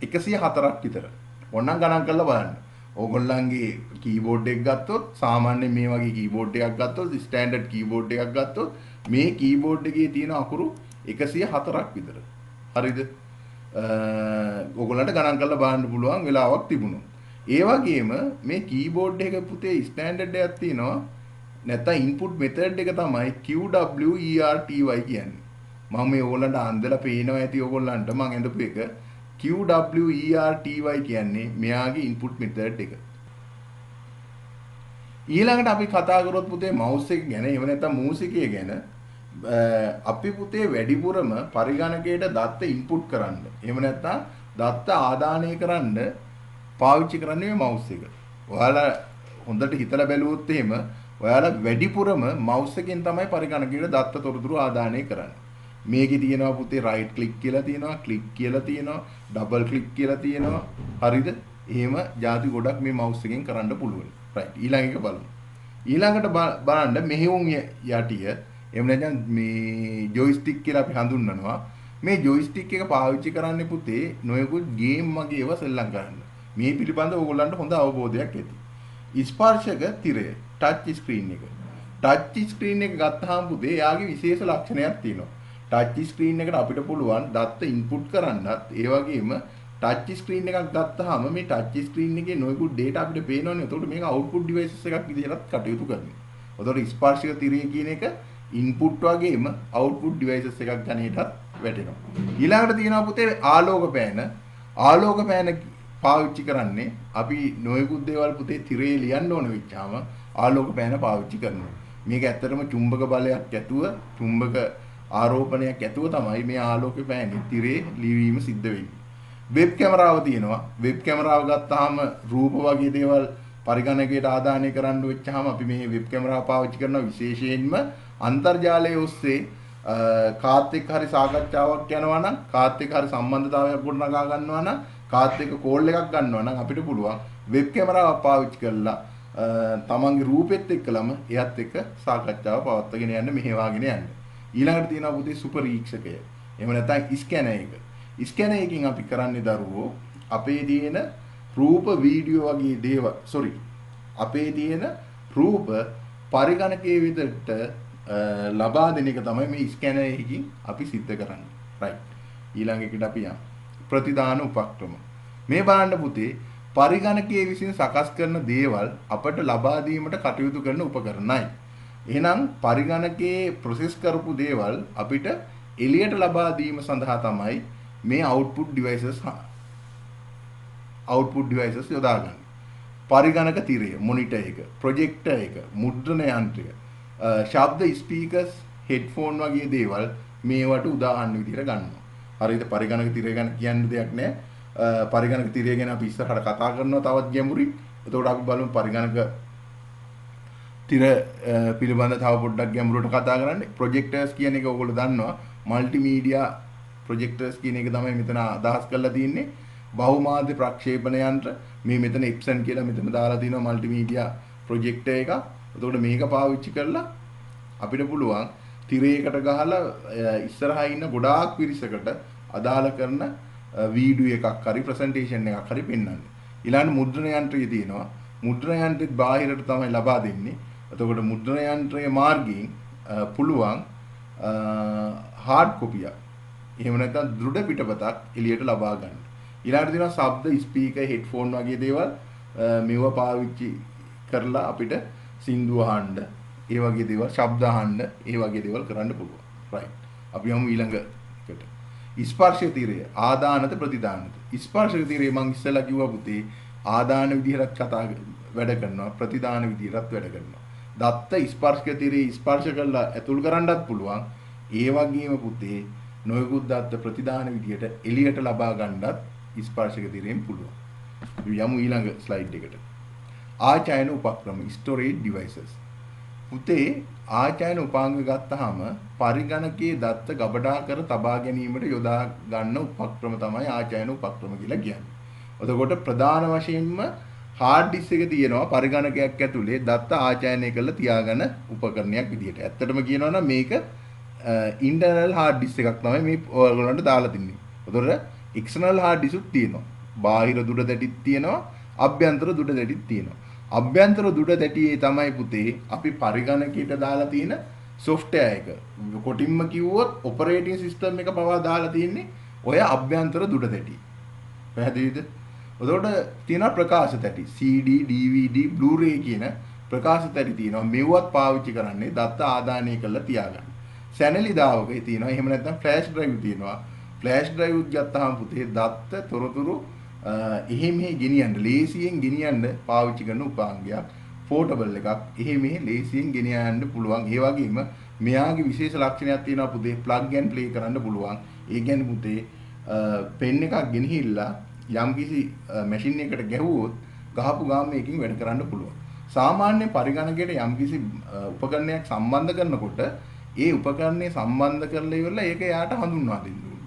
104ක් විතර. ඕනනම් ගණන් කරලා බලන්න. ඕගොල්ලන්ගේ කීබෝඩ් එක ගත්තොත් සාමාන්‍ය මේ වගේ කීබෝඩ් එකක් ගත්තොත් ස්ටෑන්ඩඩ් කීබෝඩ් එකක් ගත්තොත් මේ කීබෝඩ් එකේ තියෙන අකුරු 104ක් විතර. හරිද? ඕගොල්ලන්ට ගණන් කරලා බලන්න පුළුවන් වෙලාවක් තිබුණොත්. ඒ වගේම මේ කීබෝඩ් එක පුතේ ස්ටෑන්ඩඩ් එකක් තියෙනවා. නැත්නම් ඉන්පුට් මෙතඩ් එක තමයි QWERTY කියන්නේ. මම මේ ඕගොල්ලන්ට අන්දලා පේනවා ඇති ඕගොල්ලන්ට මම ඇඳපු එක QWERTY කියන්නේ මෙයාගේ ඉන්පුට් මෙතඩ් එක. ඊළඟට අපි කතා කරොත් පුතේ මවුස් එක ගැන එහෙම නැත්නම් මූසිකය ගැන අපි පුතේ වැඩිපුරම පරිගණකයට දත්ත ඉන්පුට් කරන්න. එහෙම නැත්නම් දත්ත ආදානය කරන්න පාවිච්චි කරන්නේ මේ මවුස් එක. ඔයාලා හොඳට හිතලා බැලුවොත් එහෙම ඔයාලා වැඩිපුරම මවුස් එකෙන් තමයි පරිගණකයට දත්ත තොරතුරු ආදානය කරන්නේ. මේකේ තියෙනවා පුතේ රයිට් ක්ලික් කියලා තියෙනවා, ක්ලික් කියලා තියෙනවා, ඩබල් ක්ලික් කියලා තියෙනවා. හරිද? එහෙම ಜಾති ගොඩක් මේ මවුස් එකෙන් කරන්න පුළුවන්. රයිට්. ඊළඟ එක බලමු. ඊළඟට බලන්න මෙහෙවුම් යටිය එහෙම නැත්නම් මේ ජොයිස්ටික් කියලා අපි හඳුන්වනවා. මේ ජොයිස්ටික් එක පාවිච්චි කරන්නේ පුතේ නොයෙකුත් ගේම් වගේ ඒවා සෙල්ලම් කරන්න. මේ පිළිබඳව ඕගොල්ලන්ට හොඳ අවබෝධයක් ඇති. ස්පර්ශක තිරය, ටච් ස්ක්‍රීන් එක. ටච් ස්ක්‍රීන් එක ගත්තාම පුතේ එයාගේ විශේෂ ලක්ෂණයක් තියෙනවා. ටච් ස්ක්‍රීන් එකට අපිට පුළුවන් දත්ත ඉන්පුට් කරන්නත් ඒ වගේම ටච් ස්ක්‍රීන් එකක් ගත්තාම මේ ටච් ස්ක්‍රීන් එකේ නොයෙකුත් data අපිට පේනවනේ. එතකොට මේක output devices එකක් විදිහටත් කටයුතු කරනවා. එතකොට ස්පර්ශක තිරය කියන එක input වගේම output devices එකක් ගණේටත් වැටෙනවා. ඊළඟට තියෙනවා පුතේ ආලෝක පෑන. ආලෝක පෑන පාවිච්චි කරන්නේ අපි නොයෙකුත් දේවල් පුතේ තිරේ ලියන්න ඕන වෙච්චාම ආලෝක පෑන පාවිච්චි කරනවා. මේක ඇත්තටම චුම්බක බලයක් ඇතුව චුම්බක ආරෝපණයක් ඇතුව තමයි මේ ආලෝක පෑනේ තිරේ ලිවීම සිද්ධ වෙන්නේ. වෙබ් කැමරාව තියෙනවා. වෙබ් කැමරාව ගත්තාම රූප වගේ දේවල් පරිගණකයට ආදානය කරන්න වෙච්චාම අපි මේ වෙබ් කැමරාව පාවිච්චි කරන විශේෂයෙන්ම අන්තර්ජාලය ඔස්සේ කාත් එක්ක හරි සාකච්ඡාවක් යනවා නම් කාත් එක්ක හරි සම්බන්ධතාවයක් ගොඩනගා ගන්නවා නම් කාත් එක්ක කෝල් එකක් ගන්නවා නම් අපිට පුළුවන් වෙබ් කැමරාවක් පාවිච්චි කරලා තමන්ගේ රූපෙත් එක්කලම එයත් එක්ක සාකච්ඡාව පවත්වාගෙන යන්න මෙහෙවාගෙන යන්න. ඊළඟට තියෙනවා පුතේ සුපරීක්ෂකය. එහෙම නැත්නම් ස්කැනර් එක. ස්කැනර් එකකින් අපි කරන්නේ දරුවෝ අපේ තියෙන රූප වීඩියෝ වගේ දේවල් අපේ තියෙන රූප පරිගණකයේ විදිහට ලබා දෙන එක තමයි මේ ස්කැනර් එකකින් අපි සිද්ධ කරන්නේ. රයිට්. ඊළඟ එකට අපි යමු. ප්‍රතිදාන උපක්‍රම. මේ බලන්න පුතේ පරිගණකයේ විසින් සකස් කරන දේවල් අපට ලබා දීමට කටයුතු කරන උපකරණයි. එහෙනම් පරිගණකයේ ප්‍රොසෙස් කරපු දේවල් අපිට එළියට ලබා දීම සඳහා තමයි මේ output devices යොදාගන්නේ. පරිගණක තිරය, මොනිටර් එක, ප්‍රොජෙක්ටර් එක, මුද්‍රණ යන්ත්‍රය, ශබ්ද ස්පීකර්ස්, හෙඩ්ෆෝන් වගේ දේවල් මේවට උදාහරණ විදිහට ගන්නවා. හරිද? පරිගණක තිරය ගැන කියන්න දෙයක් නැහැ. පරිගණක තිරය ගැන අපි ඉස්සරහට කතා කරනවා තවත් ගැඹුරින්. එතකොට අපි බලමු පරිගණක තිර පිළිබඳ තව පොඩ්ඩක් ගැඹුරට කතා කරන්න. ප්‍රොජෙක්ටර්ස් කියන එක ඔයගොල්ලෝ දන්නවා. මල්ටිමීඩියා ප්‍රොජෙක්ටර්ස් කියන එක තමයි මෙතන අදහස් කරලා තියෙන්නේ. බහුමාධ්‍ය ප්‍රක්ෂේපණ යන්ත්‍ර. මේ මෙතන එප්සන් කියලා මෙතන දාලා තිනවා මල්ටිමීඩියා ප්‍රොජෙක්ටර් එක. එතකොට මේක පාවිච්චි කරලා අපිට පුළුවන් තිරයකට ගහලා ඉස්සරහා ඉන්න ගොඩාක් පිරිසකට අදාළ කරන වීඩියෝ එකක් හරි ප්‍රසන්ටේෂන් එකක් හරි පෙන්වන්න. ඊළඟ මුද්‍රණ යන්ත්‍රය තියෙනවා. මුද්‍රණ යන්ත්‍රෙත් බාහිරට තමයි ලබා දෙන්නේ. එතකොට මුද්‍රණ යන්ත්‍රයේ මාර්ගයෙන් පුළුවන් හાર્ඩ් කොපියක් එහෙම නැත්නම් දෘಢ පිටපතක් එළියට ලබා ගන්න. ඊළඟට තියෙනවා ශබ්ද ස්පීකර් හෙඩ්ෆෝන් වගේ දේවල් මේව පාවිච්චි කරලා අපිට සින්දු අහන්න, ඒ වගේ දේවල් ශබ්ද අහන්න, ඒ වගේ දේවල් කරන්න පුළුවන්. රයිට්. අපි යමු ඊළඟට. ස්පර්ශ තිරය ආදානද ප්‍රතිදානද. ස්පර්ශ තිරය මම ඉස්සෙල්ලා කිව්වා පුතේ ආදාන විදිහට වැඩ කරනවා, ප්‍රතිදාන විදිහටත් වැඩ කරනවා. දත්ත ස්පර්ශක තිරේ ස්පර්ශ කරලා ඇතුල් කරන්නත් පුළුවන්. ඒ වගේම පුතේ නොයෙකුත් දත්ත ප්‍රතිදාන විදිහට එළියට ලබා ගන්නත් ස්පර්ශක තිරයෙන් පුළුවන්. අපි යමු ඊළඟ ස්ලයිඩ් එකට. ආචායන උපක්‍රම storage devices. පුතේ ආචායන උපාංග ගත්තාම පරිගණකයේ දත්ත ගබඩා කර තබා ගැනීමට යොදා ගන්න උපක්‍රම තමයි ආචායන උපක්‍රම කියලා කියන්නේ. එතකොට ප්‍රධාන වශයෙන්ම hard disk එක තියෙනවා පරිගණකයක් ඇතුලේ දත්ත ආචායනය කරලා තියාගන්න උපකරණයක් විදිහට. ඇත්තටම කියනවා නම් මේක internal hard disk එකක් තමයි මේ ඔයගොල්ලන්ට දාලා තින්නේ. එතකොට external hard disk උත් තියෙනවා. බාහිර දුඩ දැටිත් තියෙනවා, අභ්‍යන්තර දුඩ දැටිත් තියෙනවා. අභ්‍යන්තර දුඩ දැටියේ තමයි පුතේ අපි පරිගණකයට දාලා තියෙන software එක. කොටින්ම කිව්වොත් operating system එක පවා දාලා තියෙන්නේ ඔය අභ්‍යන්තර දුඩ දැටි. පැහැදිලිද? එතකොට තියෙනවා ප්‍රකාශ තැටි. CD, DVD, Blu-ray කියන ප්‍රකාශ තැටි තියෙනවා. මෙව්වත් පාවිච්චි කරන්නේ දත්ත ආදානය කරලා තියාගන්න. සැනලි දාවකේ තියෙනවා. එහෙම නැත්නම් ෆ්ලෑෂ් ඩ්‍රයිව් තියෙනවා. ෆ්ලෑෂ් ඩ්‍රයිව් ගත්තාම පුතේ දත්ත තොරතුරු එහෙ මෙහෙ ගෙනියන්න ලේසියෙන් ගෙනියන්න පාවිච්චි කරන උපාංගයක්. පෝටබල් එකක්. එහෙ මෙහෙ ලේසියෙන් ගෙනියන්න පුළුවන්. ඒ වගේම මෙයාගේ විශේෂ ලක්ෂණයක් තියෙනවා පුතේ plug and play කරන්න පුළුවන්. ඒ කියන්නේ පුතේ පෙන් එකක් ගෙනහිල්ලා යම්කිසි මැෂින් එකකට ගැහුවොත් ගහපු ගාම එකකින් වැඩ කරන්න පුළුවන්. සාමාන්‍ය පරිගණකයට යම්කිසි උපකරණයක් සම්බන්ධ කරනකොට ඒ උපකරණය සම්බන්ධ කරලා ඉවරලා ඒක යාට හඳුන්වා දෙන්න ඕනේ.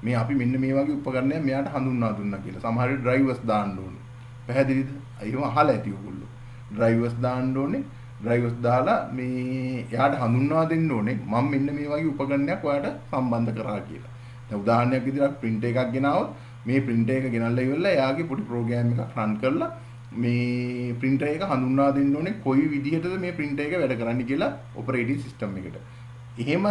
මේ අපි මෙන්න මේ වගේ උපකරණයක් මෙයාට හඳුන්වා දුන්නා කියලා. සමහර විට ඩ්‍රයිවර්ස් දාන්න ඕනේ. පැහැදිලිද? එහෙම අහලා ඇති ඔයගොල්ලෝ. ඩ්‍රයිවර්ස් දාන්න ඕනේ. ඩ්‍රයිවර්ස් දාලා මේ එයාට හඳුන්වා දෙන්න ඕනේ මම මෙන්න මේ වගේ උපකරණයක් ඔයාලට සම්බන්ධ කරා කියලා. දැන් උදාහරණයක් විදිහට print එකක් ගෙනාවොත් මේ printer එක ගෙනල්ලා ඉවරලා එයාගේ පොඩි program එකක් run කරලා මේ printer එක හඳුන්වා දෙන්න ඕනේ කොයි විදිහටද මේ printer එක වැඩ කරන්නේ කියලා operating system එකට. එහෙම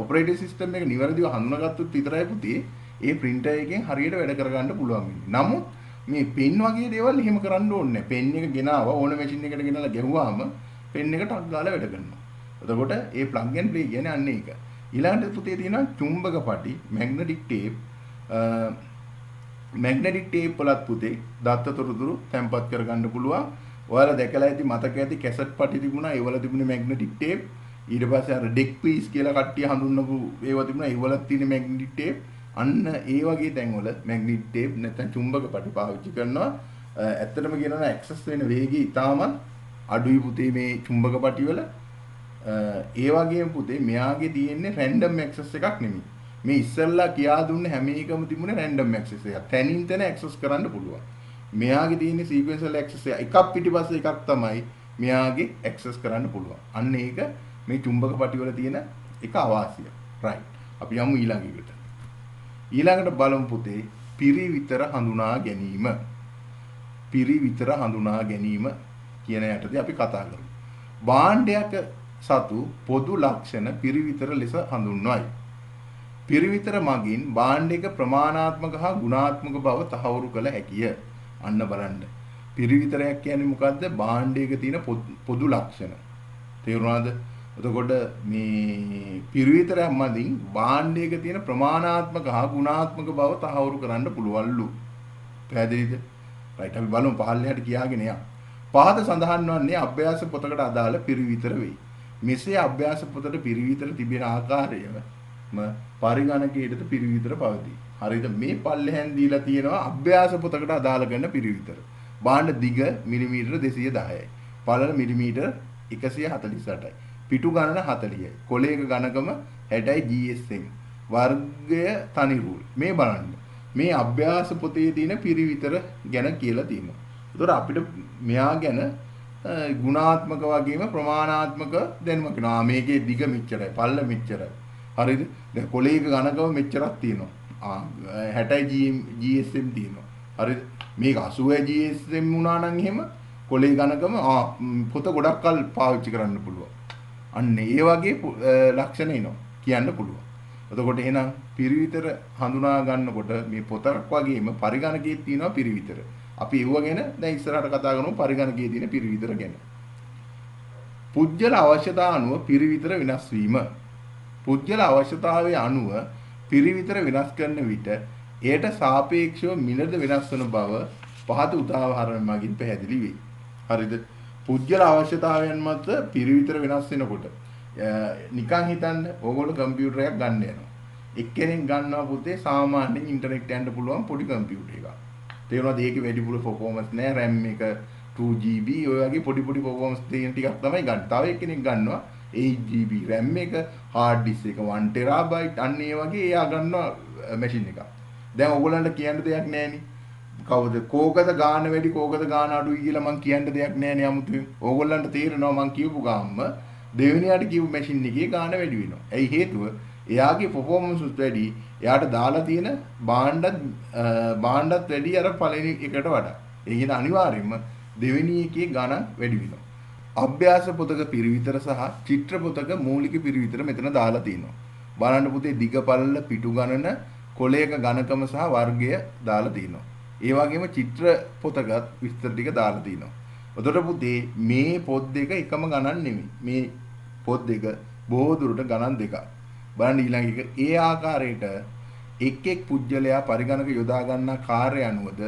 operating system එක නිවැරදිව හඳුනාගත්තොත් විතරයි පුතේ ඒ printer එකෙන් හරියට වැඩ කරගන්න පුළුවන් වෙන්නේ. නමුත් මේ pen වගේ දේවල් එහෙම කරන්න ඕනේ නැහැ. pen එක ගෙනාවා ඕන machine එකකට ගෙනල්ලා ගැහුවාම pen එක ටක් ගාලා වැඩ කරනවා. එතකොට ඒ plug and play කියන්නේ අන්න ඒක. ඊළඟට පුතේ තියෙනවා චුම්බක පටි, magnetic tape magnetic tape වලත් පුතේ දත්ත තොරතුරු තැම්පත් කරගන්න පුළුවන්. ඔයාලා දැකලා ඇති මතක ඇති කැසට් පටි තිබුණා. ඒවල තිබුණේ magnetic tape. ඊට පස්සේ අර deck piece කියලා කට්ටිය හඳුන්වපු ඒවා තිබුණා. ඒවලත් තියෙන magnetic tape. අන්න ඒ වගේ තැන්වල magnetic tape නැත්නම් චුම්බක පටි පාවිච්චි කරනවා. ඇත්තටම කියනවා access වෙන වේගය ඉතාමත් අඩුයි පුතේ මේ චුම්බක පටි වල. ඒ වගේම පුතේ මෙයාගේ තියෙන්නේ random access එකක් නෙමෙයි. මේ ඉස්සෙල්ලා කියා දුන්න හැම එකම තිබුණේ random access එකක්. තැනින් තැන access කරන්න පුළුවන්. මෙයාගේ තියෙන්නේ sequential access එක. එකක් පිටිපස්සේ එකක් තමයි මෙයාගේ access කරන්න පුළුවන්. අන්න ඒක මේ චුම්බක පටි වල තියෙන එක අවාසිය. right. අපි යමු ඊළඟ එකට. ඊළඟට බලමු පුතේ පිරිවිතර හඳුනා ගැනීම. පිරිවිතර හඳුනා ගැනීම කියන යටතේ අපි කතා කරමු. භාණ්ඩයක සතු පොදු ලක්ෂණ පිරිවිතර ලෙස හඳුන්වයි. පිරිවිතර මගින් භාණ්ඩයක ප්‍රමාණාත්මක හා ගුණාත්මක බව තහවුරු කළ හැකිය. අන්න බලන්න. පිරිවිතරයක් කියන්නේ මොකද්ද? භාණ්ඩයක තියෙන පොදු ලක්ෂණ. තේරුණාද? එතකොට මේ පිරිවිතරයක් මගින් භාණ්ඩයක තියෙන ප්‍රමාණාත්මක හා ගුණාත්මක බව තහවුරු කරන්න පුළුවන්ලු. පැහැදිලිද? right අපි බලමු පහළට කියාගෙන යන්න. පහත සඳහන් වන්නේ අභ්‍යාස පොතකට අදාළ පිරිවිතර වෙයි. මෙසේ අභ්‍යාස පොතට පිරිවිතර තිබෙන ආකාරයම පරිගණකයේද පිරිවිතර පවතී. හරිද? මේ පල්ලෙහෙන් දීලා තියෙනවා අභ්‍යාස පොතකට අදාළ කරන පිරිවිතර. භාණ්ඩ දිග මිලිමීටර 210යි. පළල මිලිමීටර 148යි. පිටු ගණන 40යි. කොලයක ඝනකම 60යි GSM. වර්ගය තනි රූල්. මේ බලන්න. මේ අභ්‍යාස පොතේ තියෙන පිරිවිතර ගැන කියලා තියෙනවා. ඒතකොට අපිට මෙයා ගැන ගුණාත්මක වගේම ප්‍රමාණාත්මක දැනුමක් වෙනවා. මේකේ දිග මෙච්චරයි, පළල මෙච්චරයි. හරිද? දැන් කොලයක ඝනකම මෙච්චරක් තියෙනවා. 60යි GSM තියෙනවා. හරිද? මේක 80යි GSM වුණා නම් එහෙම කොලේ ඝනකම පොත ගොඩක් කල් පාවිච්චි කරන්න පුළුවන්. අන්න ඒ වගේ ලක්ෂණ එනවා කියන්න පුළුවන්. එතකොට එහෙනම් පිරිවිතර හඳුනා ගන්නකොට මේ පොතක් වගේම පරිගණකයේ තියෙනවා පිරිවිතර. අපි ඒව ගැන දැන් ඉස්සරහට කතා කරමු පරිගණකයේ තියෙන පිරිවිතර ගැන. පුජ්‍යල අවශ්‍යතාව අනුව පිරිවිතර වෙනස් වීම. පුජ්‍යල අවශ්‍යතාවයේ අනුව පිරිවිතර වෙනස් කරන විට එයට සාපේක්ෂව මිලද වෙනස් වන බව පහත උදාහරණ මගින් පැහැදිලි වේ. හරිද? පුජ්‍යල අවශ්‍යතාවයන් මත පිරිවිතර වෙනස් වෙනකොට නිකන් හිතන්න ඕගොල්ලෝ කම්පියුටර් එකක් ගන්න යනවා. එක්කෙනෙක් ගන්නවා පුතේ සාමාන්‍යයෙන් ඉන්ටර්නෙට් යන්න පුළුවන් පොඩි කම්පියුටර් එකක්. තේරුණාද? ඒකේ වැඩිපුර performance නෑ, RAM එක 2GB ඔය වගේ පොඩි performance තියෙන ටිකක් තමයි ගන්න. තව එක්කෙනෙක් ගන්නවා 8GB RAM එක, hard disk එක 1TB අන්න ඒ වගේ එයා ගන්නවා මැෂින් එකක්. දැන් ඔයගොල්ලන්ට කියන්න දෙයක් නෑනේ. කවුද කෝකද ගාන වැඩි කෝකද ගාන අඩුයි කියලා මං කියන්න දෙයක් නෑනේ 아무තුවෙන්. ඕගොල්ලන්ට තේරෙනවා මං කියපු ගාම්ම දෙවෙනියට කියපු මැෂින් එකේ ගාන වැඩි වෙනවා. ඇයි හේතුව? එයාගේ performance උත් වැඩි. එයාට දාලා තියෙන භාණ්ඩත් වැඩි අර පළවෙනි එකට වඩා. ඒ කියන අනිවාර්යයෙන්ම දෙවෙනි එකේ ගණන් වැඩි වෙනවා. අභ්‍යාස පොතක පිරිවිතර සහ චිත්‍ර පොතක මූලික පිරිවිතර මෙතන දාලා තියෙනවා. බලන්න පුතේ දිග පළල පිටු ගණන කොලයක ඝනකම සහ වර්ගය දාලා තියෙනවා. ඒ වගේම චිත්‍ර පොතකත් විස්තර ටික දාලා තියෙනවා. එතකොට පුතේ මේ පොත් දෙක එකම ගණන් නෙමෙයි. මේ පොත් දෙක බොහෝ දුරට ගණන් දෙකක්. බලන්න ඊළඟ එක ඒ ආකාරයට එක් එක් පුජ්‍යලයා පරිගණක යොදා ගන්නා කාර්ය අනුවද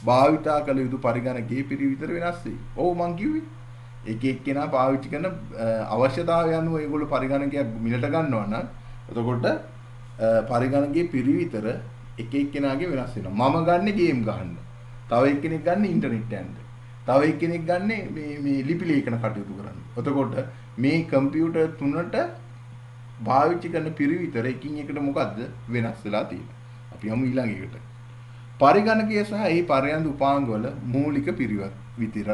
භාවිතා කළ යුතු පරිගණකයේ පිරිවිතර වෙනස් වෙයි. ඔව් මං කිව්වේ. එක එක්කෙනා පාවිච්චි කරන අවශ්‍යතාවය අනුව ඒගොල්ලෝ පරිගණකයක් මිලට ගන්නවා නම් එතකොට පරිගණකයේ පිරිවිතර එක එක්කෙනාගේ වෙනස් වෙනවා. මම ගන්න ගේම් ගහන්න. තව එක්කෙනෙක් ගන්න ඉන්ටර්නෙට් යන්න. තව එක්කෙනෙක් ගන්න මේ ලිපි ලේඛන කටයුතු කරන්න. එතකොට මේ කම්පියුටර් තුනට පාවිච්චි කරන පිරිවිතර එකින් එකට මොකද්ද වෙනස් වෙලා තියෙන්නේ. අපි යමු ඊළඟ එකට. පරිගණකය සහ ඒ පරයන්දු උපාංග වල මූලික පිරිවිතර.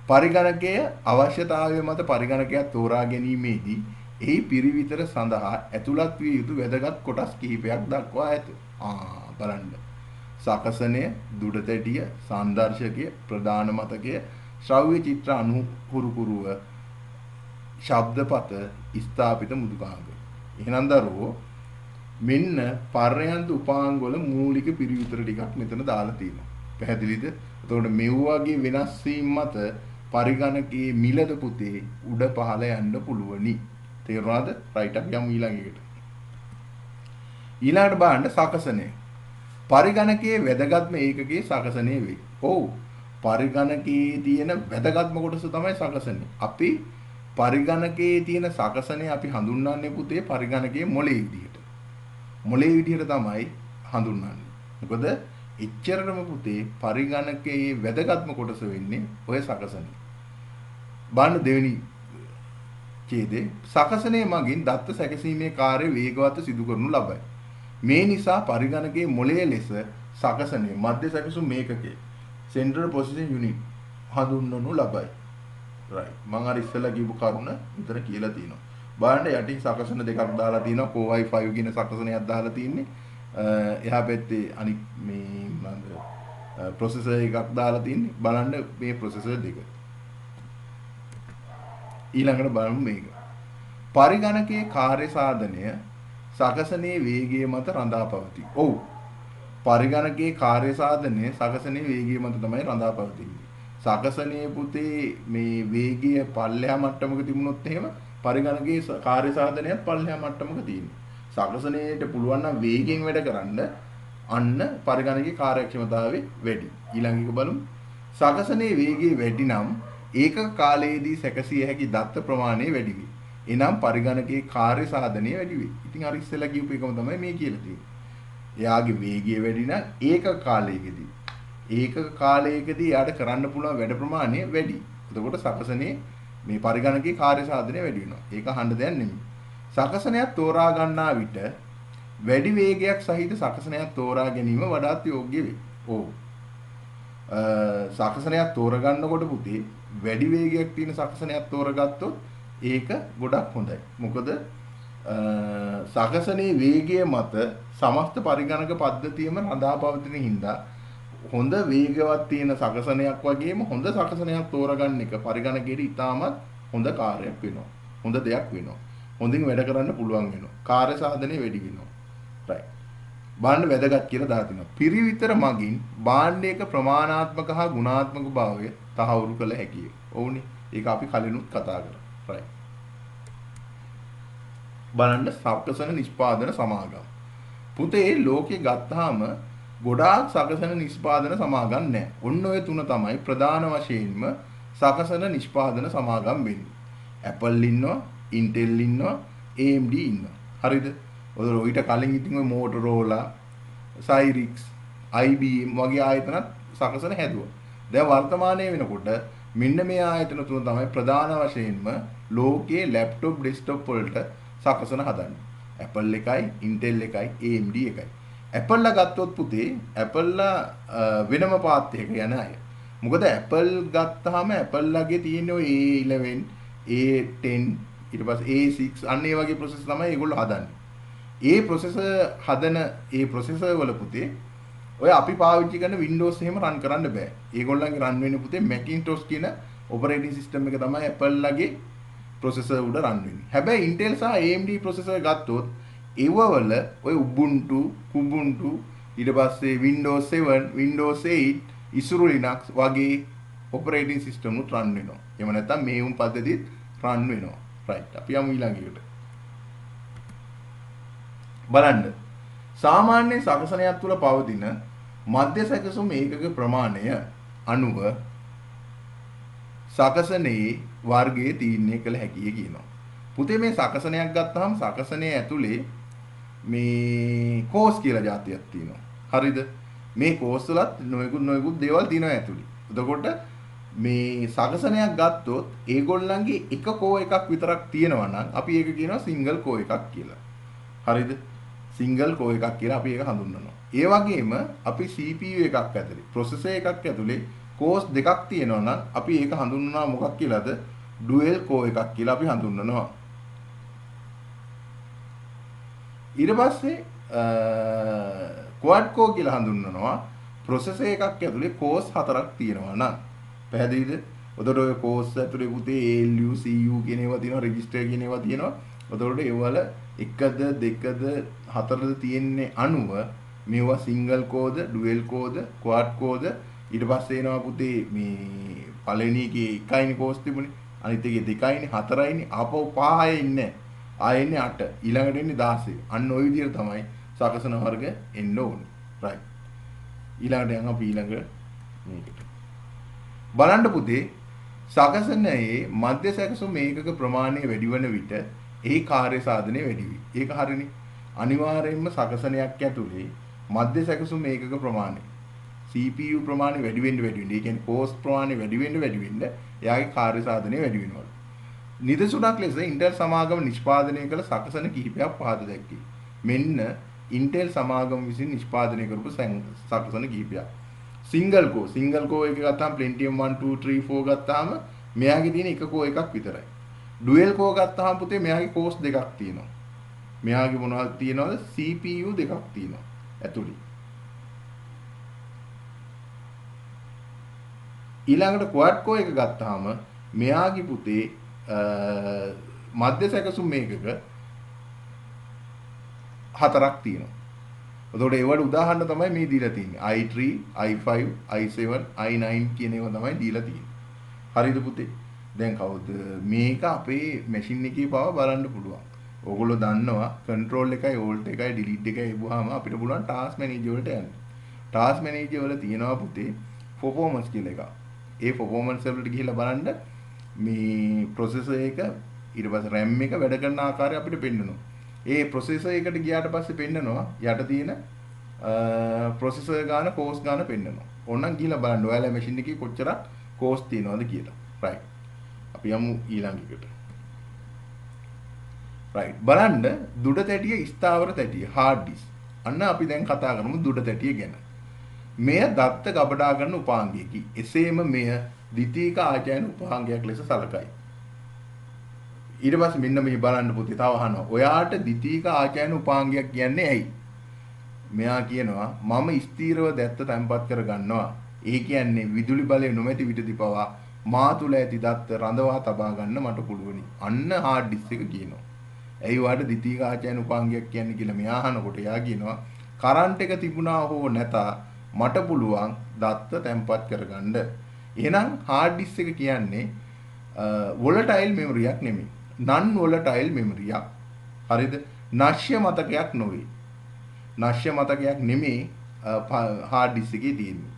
පරිගණකයේ අවශ්‍යතාවය මත පරිගණකයක් තෝරා ගැනීමේදී එහි පිරිවිතර සඳහා ඇතුළත් විය යුතු වැදගත් කොටස් කිහිපයක් දක්වා ඇත. බලන්න. සකසනය, දුඩතැටිය, සංදර්ශකය, ප්‍රධාන මතකය, ශ්‍රව්‍ය චිත්‍ර අනුහුරුකුරුව, ශබ්දපත, ස්ථාපිත මෘදුකාංග. එහෙනම් දරුවෝ මෙන්න පර්යන්ත උපාංග වල මූලික පිරිවිතර ටිකක් මෙතන දාලා තියෙනවා. පැහැදිලිද? එතකොට මෙව වගේ වෙනස් වීම මත පරිගණකයේ මිලද පුතේ උඩ පහළ යන්න පුළුවනි. තේරුණාද? රයිට් අපි යමු ඊළඟ එකට. ඊළඟට බලන්න සකසනය. පරිගණකයේ වැදගත්ම ඒකකයේ සකසනය වෙයි. ඔව්. පරිගණකයේ තියෙන වැදගත්ම කොටස තමයි සකසනය. අපි පරිගණකයේ තියෙන සකසනය අපි හඳුන්වන්නේ පුතේ පරිගණකයේ මොලේ විදිහට. මොලේ විදිහට තමයි හඳුන්වන්නේ. මොකද එච්චරම පුතේ පරිගණකයේ වැදගත්ම කොටස වෙන්නේ ඔය සකසනය. බලන්න දෙවෙනි ඡේදයේ සකසනයේ මගින් දත්ත සැකසීමේ කාර්ය වේගවත් සිදු කරනු ලබයි. මේ නිසා පරිගණකයේ මොලේ ලෙස සකසනයේ මධ්‍ය සැකසුම් මේකකයේ Central Processing Unit හඳුන්වනු ලබයි. right මම අර ඉස්සෙල්ලා කියපු කරුණ විතර කියලා තියෙනවා. බලන්න යටින් සකසන දෙකක් දාලා තියෙනවා. Core i5 කියන සකසනයක් දාලා තියෙන්නේ. එහා පැත්තේ අනිත් මේ මොනවාද ප්‍රොසෙසර් එකක් දාලා තින්නේ. බලන්න මේ ප්‍රොසෙසර් දෙක. ඊළඟට බලමු මේක. පරිගණකයේ කාර්ය සාධනය සකසනයේ වේගය මත රඳා පවතී. ඔව්. පරිගණකයේ කාර්ය සාධනය සකසනයේ වේගය මත තමයි රඳා පවතින්නේ. සකසනයේ පුතේ මේ වේගය පල්ලෙහා මට්ටමක තිබුණොත් එහෙම පරිගණකයේ කාර්ය සාධනයත් පල්ලෙහා මට්ටමක තියෙනවා. සකසනයේට පුළුවන් නම් වේගෙන් වැඩ කරන්න අන්න පරිගණකයේ කාර්යක්ෂමතාවය වැඩි. ඊළඟ එක බලමු. සකසනයේ වේගය වැඩි නම් ඒකක කාලයේදී සැකසිය හැකි දත්ත ප්‍රමාණය වැඩි වේ. එනම් පරිගණකයේ කාර්ය සාධනය වැඩි වේ. ඉතින් අර ඉස්සෙල්ලා කියපු එකම තමයි මේ කියලා තියෙන්නේ. එයාගේ වේගය වැඩි නම් ඒකක කාලයකදී යාට කරන්න පුළුවන් වැඩ ප්‍රමාණය වැඩි. එතකොට සකසනේ මේ පරිගණකයේ කාර්ය සාධනය වැඩි වෙනවා. ඒක අහන්න දෙයක් නෙමෙයි. සකසනයක් තෝරා ගන්නා විට වැඩි වේගයක් සහිත සකසනයක් තෝරා ගැනීම වඩාත් යෝග්‍ය වේ. ඕ. සකසනයක් තෝරගන්නකොට පුතේ වැඩි වේගයක් තියෙන සකසනයක් තෝරගත්තොත් ඒක ගොඩක් හොඳයි. මොකද සකසනේ වේගය මත සමස්ත පරිගණක පද්ධතියම රඳා පවතින හින්දා හොඳ වේගවත් තියෙන සකසනයක් වගේම හොඳ සකසනයක් තෝරගන්න එක පරිගණකයේ ඉතාමත් හොඳ කාර්යයක් වෙනවා. හොඳ දෙයක් වෙනවා. හොඳින් වැඩ කරන්න පුළුවන් වෙනවා. කාර්ය සාධනය වැඩි වෙනවා. right. භාණ්ඩ වැදගත් කියලා දාලා තිනවා. පිරිවිතර මගින් භාණ්ඩයක ප්‍රමාණාත්මක හා ගුණාත්මක භාවය තහවුරු කළ හැකියි. ඔව්නේ. ඒක අපි කලිනුත් කතා කරා. right. බලන්න සකසන නිෂ්පාදන සමාගම්. පුතේ ලෝකේ ගත්තාම ගොඩාක් සකසන නිෂ්පාදන සමාගම් නැහැ. ඔන්න ඔය තුන තමයි ප්‍රධාන වශයෙන්ම සකසන නිෂ්පාදන සමාගම් වෙන්නේ. Apple ඉන්නවා, Intel ඉන්නවා, AMD ඉන්නවා. හරිද? ඔය කලින් ඉතින් ඔය Motorola, Cyrix, IBM වගේ ආයතනත් සකසන හැදුවා. දැන් වර්තමානයේ වෙනකොට මෙන්න මේ ආයතන තුන තමයි ප්‍රධාන වශයෙන්ම ලෝකයේ ලැප්ටොප් ඩෙස්ක්ටොප් වලට සකසන හදන්නේ. Apple එකයි, Intel එකයි, AMD එකයි. Apple ලා ගත්තොත් පුතේ Apple ලා වෙනම පාත් එකක යන අය. මොකද Apple ගත්තාම Apple ලාගේ තියෙන ඔය A11, A10 ඊට පස්සේ A6 අන්න ඒ වගේ ප්‍රොසෙස් තමයි ඒගොල්ලෝ හදන්නේ. ඒ ප්‍රොසෙසර් හදන ඒ ප්‍රොසෙසර් වල පුතේ ඔය අපි පාවිච්චි කරන Windows එහෙම රන් කරන්න බෑ. ඒගොල්ලන්ගේ රන් වෙන්නේ පුතේ Macintosh කියන operating system එක තමයි Apple ලගේ processor උඩ රන් වෙන්නේ. හැබැයි Intel සහ AMD processor ගත්තොත් ඒව වල ඔය Ubuntu, Kubuntu ඊට පස්සේ Windows 7, Windows 8, Isuru Linux වගේ operating system උත් රන් වෙනවා. එහෙම නැත්නම් මේ උන් පද්ධතිත් රන් වෙනවා. right. අපි යමු ඊළඟ එකට. බලන්න. සාමාන්‍ය සකසනයක් තුළ පවතින මධ්‍ය සැකසුම් ඒකක ප්‍රමාණය අනුව සකසනයේ වර්ගය තීරණය කළ හැකිය කියනවා. පුතේ මේ සකසනයක් ගත්තාම සකසනයේ ඇතුලේ මේ කෝස් කියලා જાතියක් තියෙනවා. හරිද? මේ කෝස් වලත් නොයෙකුත් දේවල් තියෙනවා ඇතුලේ. එතකොට මේ සකසනයක් ගත්තොත් ඒගොල්ලන්ගේ එක කෝ එකක් විතරක් තියෙනවා නම් අපි ඒක කියනවා සිංගල් කෝ එකක් කියලා. හරිද? සිංගල් කෝ එකක් කියලා අපි ඒක හඳුන්වනවා. ඒ වගේම අපි CPU එකක් ඇතුලේ processor එකක් ඇතුලේ කෝස් දෙකක් තියෙනවා නම් අපි ඒක හඳුන්වනවා මොකක් කියලාද? dual core එකක් කියලා අපි හඳුන්වනවා. ඊට පස්සේ quad core කියලා හඳුන්වනවා processor එකක් ඇතුලේ කෝස් හතරක් තියෙනවා නම්. පැහැදිලිද? ඔතකොට ඔය කෝස් ඇතුලේ පුතේ ALU CU කියන ඒවා තියෙනවා, register කියන ඒවා තියෙනවා. ඔතකොට ඒ වල 1ද 2ද 4ද තියෙන්නේ අනුව මේවා සිංගල් කෝද, ඩුවෙල් කෝද, ක්වාඩ් කෝද ඊට පස්සේ එනවා පුතේ මේ පළවෙනි එකේ 1යිනේ කෝස් තිබුණේ. අනිත් එකේ 2යිනේ 4යිනේ ආපහු 5යි ඉන්නේ. ආයෙ ඉන්නේ 8. ඊළඟට එන්නේ 16. අන්න ওই විදිහට තමයි සකසන වර්ග එන්න ඕනේ. right. ඊළඟට යන් අපි ඊළඟ මේකට. බලන්න පුතේ සකසනයේ මධ්‍ය සැකසුම් ඒකක ප්‍රමාණය වැඩි වන විට එහි කාර්ය සාධනය වැඩි වේ. ඒක හරිනේ. අනිවාර්යයෙන්ම සකසනයක් ඇතුලේ මධ්‍ය සැකසුම් ඒකක ප්‍රමාණය CPU ප්‍රමාණය වැඩි වෙන්න. ඒ කියන්නේ කෝස් ප්‍රමාණය වැඩි වෙන්න එයාගේ කාර්ය සාධනය වැඩි වෙනවා. නිදසුනක් ලෙස Intel සමාගම නිෂ්පාදනය කළ සකසන කිහිපයක් පහත දැක්කේ. මෙන්න Intel සමාගම විසින් නිෂ්පාදනය කරපු සකසන කිහිපයක්. සිංගල් කෝ එක ගත්තාම Pentium 1 2 3 4 ගත්තාම මෙයාගේ තියෙන එක කෝ එකක් විතරයි. ඩුවෙල් කෝ ගත්තාම පුතේ මෙයාගේ කෝස් දෙකක් තියෙනවා. මෙයාගේ මොනවද තියෙනවද? CPU දෙකක් තියෙනවා ඇතුළේ. ඊළඟට quad core එක ගත්තාම මෙයාගේ පුතේ මධ්‍ය සැකසුම් මේකක හතරක් තියෙනවා. එතකොට ඒවට උදාහරණ තමයි මේ දීලා තියෙන්නේ. i3, i5, i7, i9 කියන ඒවා තමයි දීලා තියෙන්නේ. හරිද පුතේ? දැන් කවුද මේක අපේ මැෂින් එකේ පව බලන්න පුළුවන්. ඕගොල්ලෝ දන්නවා control එකයි alt එකයි delete එකයි එවුවාම අපිට පුළුවන් task manager වලට යන්න. task manager වල තියෙනවා පුතේ performance කියලා එකක්. ඒ performance වලට ගිහිල්ලා බලන්න මේ processor එක ඊට පස්සේ RAM එක වැඩ කරන ආකාරය අපිට පෙන්නනවා. ඒ processor එකට ගියාට පස්සේ පෙන්නනවා යට තියෙන processor ගාන cost ගාන පෙන්නනවා. ඕනනම් ගිහිල්ලා බලන්න ඔයාලා මැෂින් එකේ කොච්චර cost තියෙනවද කියලා. right. අපි යමු ඊළඟ එකට. right. බලන්න දුඩ තැටිය ස්ථාවර තැටිය hard disk. අන්න අපි දැන් කතා කරමු දුඩ තැටිය ගැන. මෙය දත්ත ගබඩා ගන්න උපාංගයකි. එසේම මෙය ද්විතීක ආචාර්ය උපාංගයක් ලෙස සැලකයි. ඊට පස්සේ මෙන්න මේ බලන්න පුතේ තව අහනවා. ඔයාට ද්විතීක ආචාර්ය උපාංගයක් කියන්නේ ඇයි? මෙයා කියනවා මම ස්ථීරව දැත්ත තැම්පත් කර ගන්නවා. ඒ කියන්නේ විදුලි බලය නොමැති විටදී පවා මා තුල ඇති දත්ත රඳවා තබා ගන්න මට පුළුවනි. අන්න hard disk එක කියනවා. ඇයි ඔයාට ද්විතීක ආචාර්ය උපාංගයක් කියන්නේ කියලා මෙයා අහනකොට එයා කියනවා කරන්ට් එක තිබුණා හෝ නැත මට පුළුවන් දත්ත තැම්පත් කරගන්න. එහෙනම් hard disk එක කියන්නේ volatile memory එකක් නෙමෙයි. non volatile memory එකක්. හරිද? නශ්‍ය මතකයක් නොවේ. නශ්‍ය මතකයක් නෙමෙයි hard disk එකේ තියෙන්නේ.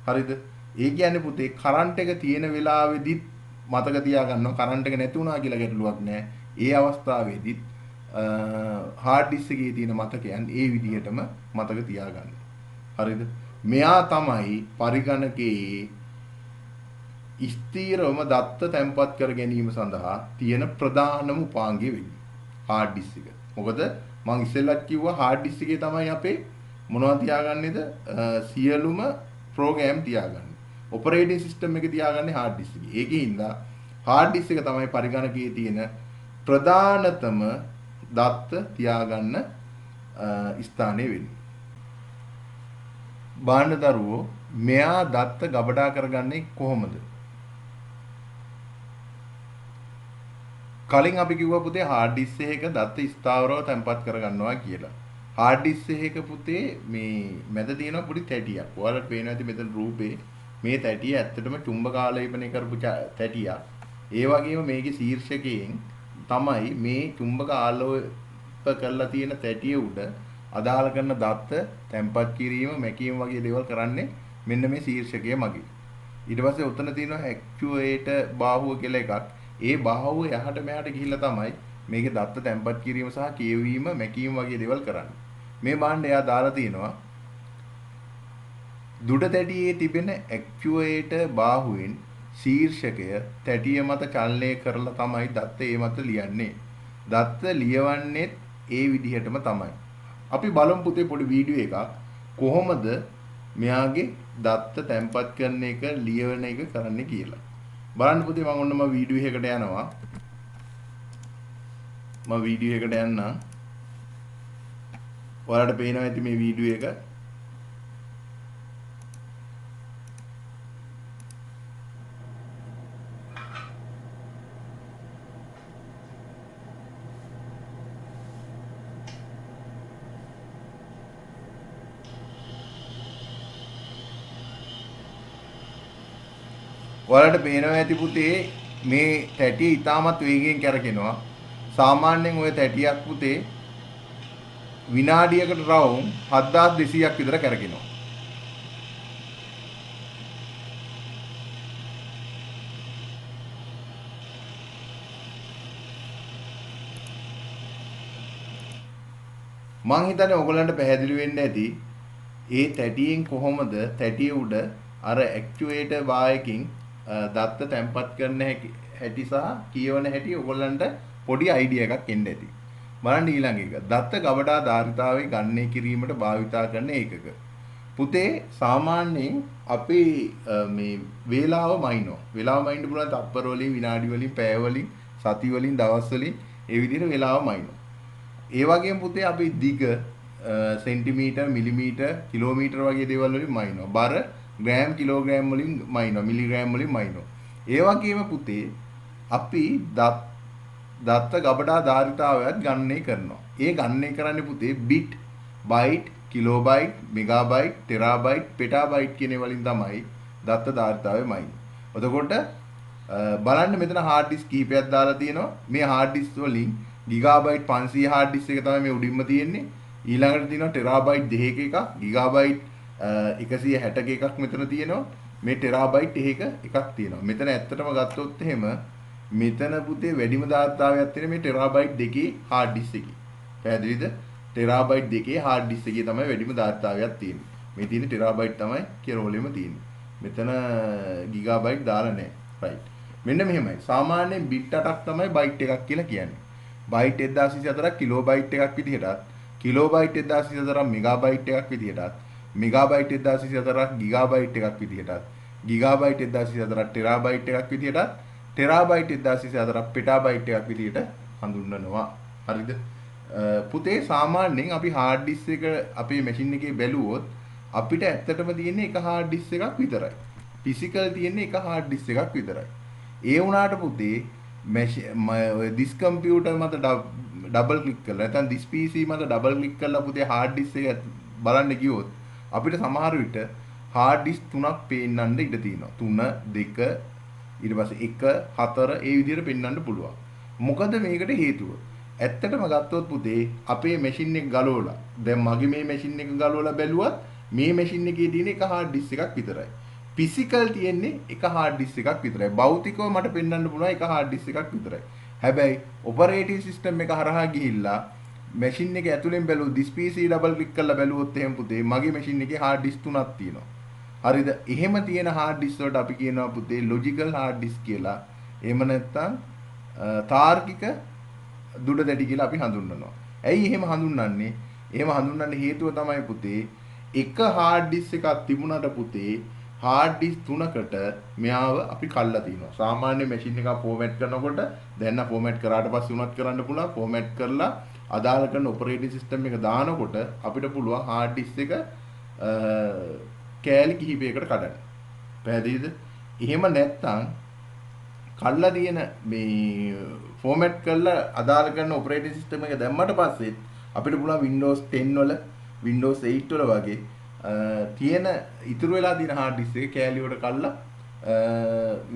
හරිද? ඒ කියන්නේ පුතේ කරන්ට් එක තියෙන වෙලාවෙදිත් මතක තියාගන්නවා. කරන්ට් එක නැති වුණා කියලා ගැටලුවක් නැහැ. ඒ අවස්ථාවේදීත් hard disk එකේ තියෙන මතකයන් ඒ විදිහටම මතක තියාගන්න. හරිද? මෙයා තමයි පරිගණකයේ ස්ථීරවම දත්ත තැම්පත් කර ගැනීම සඳහා තියෙන ප්‍රධානම උපාංගය වෙන්නේ hard disk එක. මොකද මම ඉස්සෙල්ලත් කිව්වා hard disk එකේ තමයි අපේ මොනවද තියාගන්නේද? සියලුම ප්‍රෝග්‍රෑම් තියාගන්නේ. ඔපරේටින් සිස්ටම් එක තියාගන්නේ hard disk එකේ. ඒකෙන් ඉඳලා hard disk එක තමයි පරිගණකයේ තියෙන ප්‍රධානතම දත්ත තියාගන්න ස්ථානයේ වෙන්නේ. බාන්න දරුවෝ මෙයා දත්ත ගබඩා කරගන්නේ කොහොමද? කලින් අපි කිව්වා පුතේ හાર્ඩ් ඩිස්ක් එකක දත්ත ස්ථාවරව තැන්පත් කරගන්නවා කියලා. හાર્ඩ් ඩිස්ක් එකක පුතේ මේ මැද තියෙන පොඩි තැටියක්. ඔයාලට පේනවා ඇති මෙතන රූපේ මේ තැටිය ඇත්තටම චුම්බක ආලේපනය කරපු තැටියක්. ඒ වගේම මේකේ ශීර්ෂකයෙන් තමයි මේ චුම්බක ආලෝප කරලා තියෙන තැටිය උඩ අදාළ කරන දත්ත තැම්පත් කිරීම මැකීම වගේ දේවල් කරන්නේ මෙන්න මේ ශීර්ෂකය මගින්. ඊට පස්සේ උතන තියෙනවා ඇක්චුවේටර් බාහුව කියලා එකක්. ඒ බාහුව යහට මෙහාට ගිහිල්ලා තමයි මේකේ දත්ත තැම්පත් කිරීම සහ කියවීම මැකීම වගේ දේවල් කරන්නේ. මේ බාණ්ඩ එයා දාලා තිනවා දුඩ තැටියේ තිබෙන ඇක්චුවේටර් බාහුවෙන් ශීර්ෂකය තැටිය මත චලනය කරලා තමයි දත්ත ඒ මත ලියන්නේ. දත්ත ලියවන්නේ ඒ විදිහටම තමයි. අපි බලමු පුතේ පොඩි වීඩියෝ එකක් කොහොමද මෙයාගේ දත්ත තැම්පත් කරන එක ලියවන එක කරන්න කියලා. බලන්න පුතේ මම ඔන්න වීඩියෝ එකකට යනවා. මම වීඩියෝ එකට යන්නම්. ඔයාලට පේනවා ඇති මේ වීඩියෝ එක. ඔයාලට පේනවා ඇති පුතේ මේ තැටිය ඉතාමත් වේගයෙන් කැරකෙනවා. සාමාන්‍යයෙන් ওই තැටියක් පුතේ විනාඩියකට රවුම් 7200ක් විතර කැරකෙනවා. මං හිතන්නේ ඔයගලන්ට පැහැදිලි වෙන්න ඇති ඒ තැටියෙන් කොහොමද තැටිය උඩ අර ඇක්චුවේටර් වායකින් දත්ත තැම්පත් කරන හැටි සහ කියවන හැටි ඔයගලන්ට පොඩි අයිඩියා එකක් එන්න ඇති. බලන්න ඊළඟ එක. දත්ත ගබඩා ධාරිතාවේ ගණනය කිරීමට භාවිතා කරන ඒකක. පුතේ සාමාන්‍යයෙන් අපි මේ වේලාව මයින්නවා. වේලාව මයින්න්න පුළුවන් තත්පර වලින්, විනාඩි වලින්, පැය වලින්, සති වලින්, දවස් වලින් ඒ විදිහට වේලාව මයින්නවා. ඒ වගේම පුතේ අපි දිග සෙන්ටිමීටර්, මිලිමීටර්, කිලෝමීටර් වගේ දේවල් වලින් මයින්නවා. බර ග්‍රෑම්, කිලෝග්‍රෑම් වලින් මයින්නවා. මිලිග්‍රෑම් වලින් මයින්නවා. ඒ වගේම පුතේ අපි දත්ත ගබඩා ධාරිතාවයත් ගණනය කරනවා. ඒ ගණනය කරන්නේ පුතේ bit, byte, kilobyte, megabyte, terabyte, petabyte කියන වලින් තමයි දත්ත ධාරිතාවය මයින්නේ. එතකොට බලන්න මෙතන හાર્ඩ් ඩිස්ක් කීපයක් දාලා තියෙනවා. මේ හાર્ඩ් ඩිස්ක් වලින් ගිගාබයිට් 500 හાર્ඩ් ඩිස්ක් එක තමයි මේ උඩින්ම තියෙන්නේ. ඊළඟට තියෙනවා ටෙරාබයිට් 2ක එකක්, ගිගාබයිට් 160ක එකක් මෙතන තියෙනවා. මේ ටෙරාබයිට් එකක් තියෙනවා. මෙතන ඇත්තටම ගත්තොත් එහෙම මෙතන පුතේ වැඩිම ධාරිතාවයක් තියෙන මේ ටෙරාබයිට් 2කේ හાર્ඩ් ඩිස්ක් එකේ. පැහැදිලිද? ටෙරාබයිට් 2කේ හાર્ඩ් ඩිස්ක් එකේ තමයි වැඩිම ධාරිතාවයක් තියෙන්නේ. මේ තියෙන ටෙරාබයිට් තමයි කෙරෝලෙම තියෙන්නේ. මෙතන ගිගාබයිට් දාලා නැහැ. රයිට්. මෙන්න මෙහෙමයි. සාමාන්‍යයෙන් බිට් 8ක් තමයි බයිට් එකක් කියලා කියන්නේ. බයිට් 1024ක් කිලෝබයිට් එකක් විදිහටත්, කිලෝබයිට් 1024ක් මෙගාබයිට් එකක් විදිහටත්, මෙගාබයිට් 1024ක් ගිගාබයිට් එකක් විදිහටත්, ගිගාබයිට් 1024ක් ටෙරාබයිට් එකක් විදිහටත්, ටෙරාබයිට් 1024ක් පෙටාබයිට් එකක් විදිහට හඳුන්වනවා. හරිද? පුතේ සාමාන්‍යයෙන් අපි හાર્ඩ් ඩිස්ක් එක අපේ මැෂින් එකේ බැලුවොත් අපිට ඇත්තටම තියෙන්නේ එක හાર્ඩ් ඩිස්ක් එකක් විතරයි. ෆිසිකල් තියෙන්නේ එක හાર્ඩ් ඩිස්ක් එකක් විතරයි. ඒ වුණාට පුතේ දිස් කම්පියුටර් මත ඩබල් ක්ලික් කරලා නැත්නම් දිස් PC මත ඩබල් ක්ලික් කරලා පුතේ හાર્ඩ් ඩිස්ක් එක බලන්න ගියොත් අපිට සමහර විට හાર્ඩ් ඩිස්ක් තුනක් පේන්නන්න ඉඩ තියෙනවා. 3 2 ඊට පස්සේ 1 4 ඒ විදිහට පෙන්වන්න පුළුවන්. මොකද මේකට හේතුව? ඇත්තටම ගත්තොත් පුතේ අපේ මැෂින් එක ගලවලා දැන් මගේ මේ මැෂින් එක ගලවලා බැලුවත් මේ මැෂින් එකේ තියෙන එක හાર્ඩ් ඩිස්ක් එකක් විතරයි. ෆිසිකල් තියෙන්නේ එක හાર્ඩ් ඩිස්ක් එකක් විතරයි. භෞතිකව මට පෙන්වන්න පුළුවන් එක හાર્ඩ් ඩිස්ක් එකක් විතරයි. හැබැයි ඔපරේටිව් සිස්ටම් එක හරහා ගිහිල්ලා මැෂින් එක ඇතුලෙන් බැලුවොත් දිස් PC ඩබල් ක්ලික් කරලා බැලුවොත් එහෙම පුතේ මගේ මැෂින් එකේ හાર્ඩ් ඩිස්ක් තුනක් තියෙනවා. හරිද? එහෙම තියෙන හાર્ඩ් ඩිස්ක් වලට අපි කියනවා පුතේ ලොජිකල් හાર્ඩ් ඩිස්ක් කියලා. එහෙම නැත්නම් තාර්කික දුඩ දැටි කියලා අපි හඳුන්වනවා. ඇයි එහෙම හඳුන්වන්නේ? එහෙම හඳුන්වන්න හේතුව තමයි පුතේ එක හાર્ඩ් ඩිස්ක් එකක් තිබුණාට පුතේ හાર્ඩ් ඩිස්ක් තුනකට මෙයාව අපි කල්ලා තිනවා. සාමාන්‍ය මැෂින් එකක් ෆෝමැට් කරනකොට දැන් නම් ෆෝමැට් කරාට පස්සේ උනත් කරන්න පුළුවන්. ෆෝමැට් කරලා අදාළ කරන ඔපරේටින් සිස්ටම් එක දානකොට අපිට පුළුවන් hard disk එක කෑලි කිහිපයකට කඩන්න. පැහැදිලිද? එහෙම නැත්නම් කල්ලා තියෙන මේ ෆෝමැට් කරලා අදාළ කරන ඔපරේටින් සිස්ටම් එක දැම්මට පස්සේ අපිට පුළුවන් Windows 10 වල Windows 8 වල වගේ තියෙන ඉතුරු වෙලා තියෙන hard disk එක කෑලි වලට කල්ලා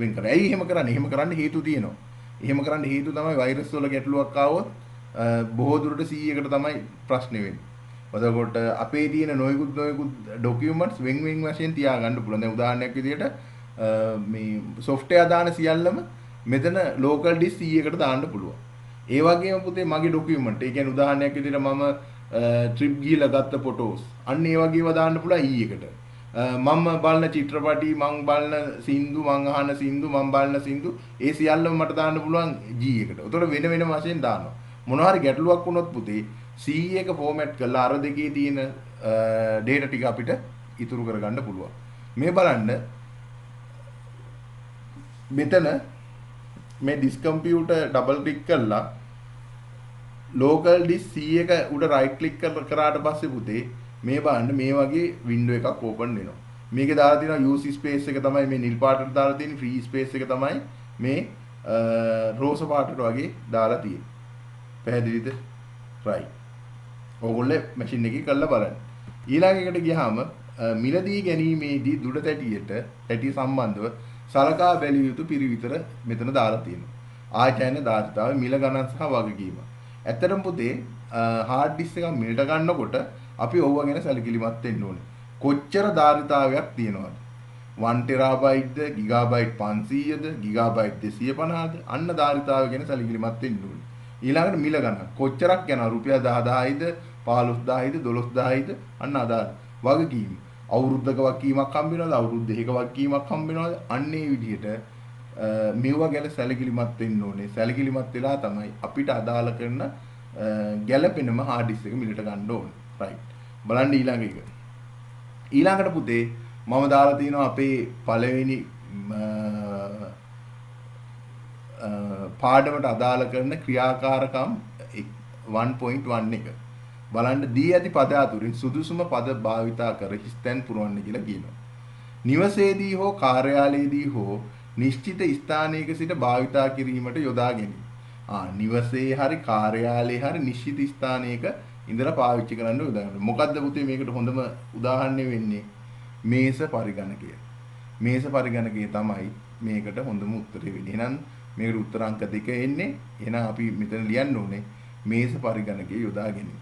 වෙන් කරා. ඇයි එහෙම කරන්නේ? එහෙම කරන්න හේතු තියෙනවා. එහෙම කරන්න හේතු තමයි වෛරස් වල ගැටලුවක් ආවොත් බොහෝ දුරට C1කට තමයි ප්‍රශ්නේ වෙන්නේ. එතකොට අපේ තියෙන නොයෙකුත් ડોකියුමන්ට්ස් වෙන් වශයෙන් තියාගන්න පුළුවන්. දැන් උදාහරණයක් විදිහට මේ software දාන සියල්ලම මෙතන local disk C1කට දාන්න පුළුවන්. ඒ වගේම පුතේ මගේ ડોකියුමන්ට්. ඒ කියන්නේ උදාහරණයක් විදිහට මම trip ගිහලා ගත්ත photos. අන්න ඒ වගේව දාන්න පුළුවන් E1කට. මම බලන චිත්‍රපටි, මම බලන සින්දු, මම අහන සින්දු, මම බලන සින්දු ඒ සියල්ලම මට දාන්න පුළුවන් G1කට. උතොර වෙන වෙන වශයෙන් දානවා. මොනවා හරි ගැටලුවක් වුණොත් පුතේ C එක ෆෝමැට් කරලා අර දෙකේ තියෙන data ටික අපිට ඉතුරු කරගන්න පුළුවන්. මේ බලන්න මෙතන මේ disk computer double click කරලා local disk C එක උඩ right click කරාට පස්සේ පුතේ මේ බලන්න මේ වගේ window එකක් open වෙනවා. මේකේ දාලා තියෙනවා use space එක තමයි මේ නිල් පාටට දාලා තියෙන්නේ, free space එක තමයි මේ රෝස පාටට වගේ දාලා තියෙන්නේ. පැහැදිලිද? right. ඕගොල්ලෝ මැෂින් එකේ කරලා බලන්න. ඊළඟ එකට ගියාම මිලදී ගැනීමේදී දුඩ තැටි සම්බන්ධව සලකා බැලිය යුතු පිරිවිතර මෙතන දාලා තියෙනවා. ආයතන දාර්ථතාවය, මිල ගණන් සහ වගකීම. ඇත්තටම පුතේ hard disk එකක් මිලට ගන්නකොට අපි ඕව ගැන සැලකිලිමත් වෙන්න ඕනේ. කොච්චර ධාරිතාවයක් තියෙනවද? 1 TB ද, GB 500ද, GB 250ද? අන්න ධාරිතාවය ගැන සැලකිලිමත් වෙන්න ඕනේ. ඊළඟට මිල ගණන්. කොච්චරක් යනවා? රුපියල් 10000යිද, 15000යිද, 12000යිද? අන්න අදාළ. වගකීම. අවුරුද්දක වගකීමක් හම්බ වෙනවද? අවුරුදු දෙකක වගකීමක් හම්බ වෙනවද? අන්න ඒ විදිහට මේවා ගැන සැලකිලිමත් වෙන්න ඕනේ. සැලකිලිමත් වෙලා තමයි අපිට අදාළ කරන ගැළපෙනම hard disk එක මිලට ගන්න ඕනේ. right. බලන්න ඊළඟ එක. ඊළඟට පුතේ මම දාලා තියෙනවා අපේ පළවෙනි පාඩමට අදාළ කරන ක්‍රියාකාරකම් 1.1 එක. බලන්න දී ඇති පද අතුරින් සුදුසුම පද භාවිතා කර හිස්තැන් පුරවන්න කියලා කියනවා. නිවසේදී හෝ කාර්යාලයේදී හෝ නිශ්චිත ස්ථානයක සිට භාවිතා කිරීමට යොදා ගැනීම. නිවසේ හරි කාර්යාලයේ හරි නිශ්චිත ස්ථානයක ඉඳලා පාවිච්චි කරන්න යොදා ගන්න. මොකද්ද පුතේ මේකට හොඳම උදාහරණය වෙන්නේ? මේස පරිගණකය. මේස පරිගණකය තමයි මේකට හොඳම උත්තරේ වෙන්නේ. එහෙනම් මේකට උත්තර අංක 2 එන්නේ. එහෙනම් අපි මෙතන ලියන්න ඕනේ මේස පරිගණකය යොදා ගැනීම.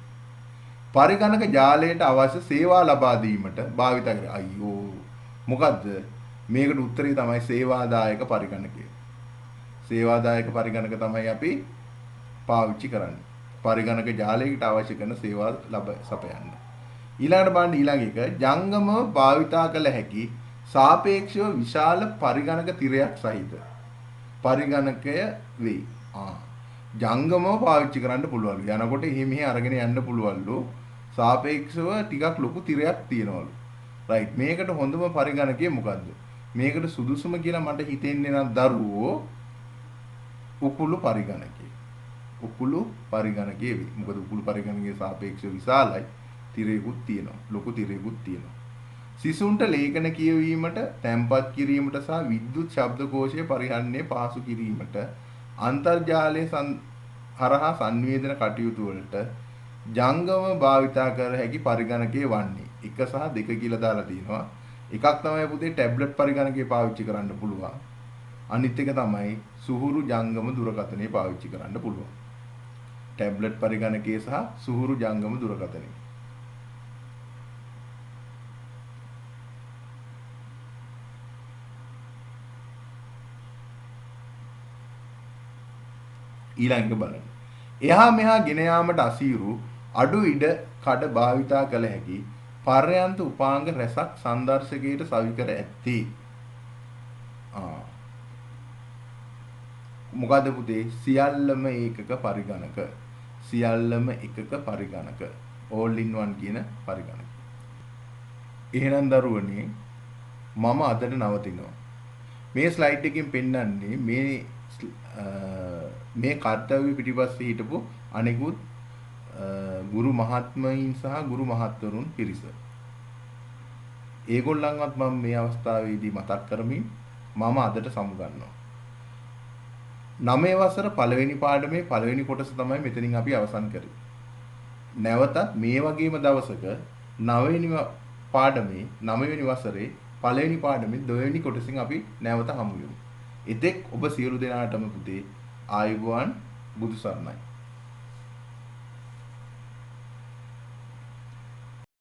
පරිගණක ජාලයට අවශ්‍ය සේවා ලබා දීමට භාවිත කර. අයියෝ මොකද්ද? මේකට උත්තරේ තමයි සේවාදායක පරිගණකය. සේවාදායක පරිගණක තමයි අපි පාවිච්චි කරන්නේ. පරිගණක ජාලයකට අවශ්‍ය කරන සේවා සපයන්න. ඊළඟට බලන්න ඊළඟ එක ජංගම භාවිතා කළ හැකි සාපේක්ෂව විශාල පරිගණක තිරයක් සහිත පරිගණකය වෙයි. ජංගමව පාවිච්චි කරන්න පුළුවන්ලු. යනකොට එහෙ මෙහෙ අරගෙන යන්න පුළුවන්ලු. සාපේක්ෂව ටිකක් ලොකු තිරයක් තියෙනවලු. රයිට්. මේකට හොඳම පරිගණකය මොකද්ද? මේකට සුදුසුම කියලා මට හිතෙන්නේ නම් දරුවෝ උකුළු පරිගණකය. උකුළු පරිගණකය වෙයි. මොකද උකුළු පරිගණකයේ සාපේක්ෂව විශාලයි. තිරයකුත් තියෙනවා. ලොකු තිරයකුත් තියෙනවා. සිසුන්ට ලේඛන කියවීමට, තැන්පත් කිරීමට සහ විද්‍යුත් ශබ්දකෝෂය පරිහරණය පහසු කිරීමට අන්තර්ජාලයේ හරහා සංවේදන කටයුතු වලට ජංගම භාවිතා කර හැකි පරිගණකයේ වන්නේ 1 සහ 2 කියලා දාලා තිනවා. එකක් තමයි පුතේ ටැබ්ලට් පරිගණකය පාවිච්චි කරන්න පුළුවන්. අනිත් එක තමයි සුහුරු ජංගම දුරකථනය පාවිච්චි කරන්න පුළුවන්. ටැබ්ලට් පරිගණකය සහ සුහුරු ජංගම දුරකථනය. ඊළඟ බලන්න. එහා මෙහා ගෙන යාමට අසීරු අඩු ඉඩ කඩ භාවිතා කළ හැකි පර්යන්ත උපාංග රැසක් සංදර්ශකයට සවි කර ඇත්තේ. මොකද පුතේ සියල්ලම ඒකක පරිගණක. සියල්ලම එකක පරිගණක. all in one කියන පරිගණක. එහෙනම් දරුවනේ මම අදට නවතිනවා. මේ ස්ලයිඩ් එකකින් පෙන්නන්නේ මේ කර්තව්‍ය පිටිපස්සේ හිටපු අනෙකුත් ගුරු මහත්මයින් සහ ගුරු මහත්වරුන් පිරිස. ඒගොල්ලන්වත් මම මේ අවස්ථාවේදී මතක් කරමින් මම අදට සමුගන්නවා. 9 වසර පළවෙනි පාඩමේ පළවෙනි කොටස තමයි මෙතනින් අපි අවසන් කරේ. නැවතත් මේ වගේම දවසක 9 වෙනි පාඩමේ 9 වෙනි වසරේ පළවෙනි පාඩමේ 2 වෙනි කොටසින් අපි නැවත හමු වෙමු. එතෙක් ඔබ සියලු දෙනාටම පුතේ ආයුබෝවන් බුදු සරණයි.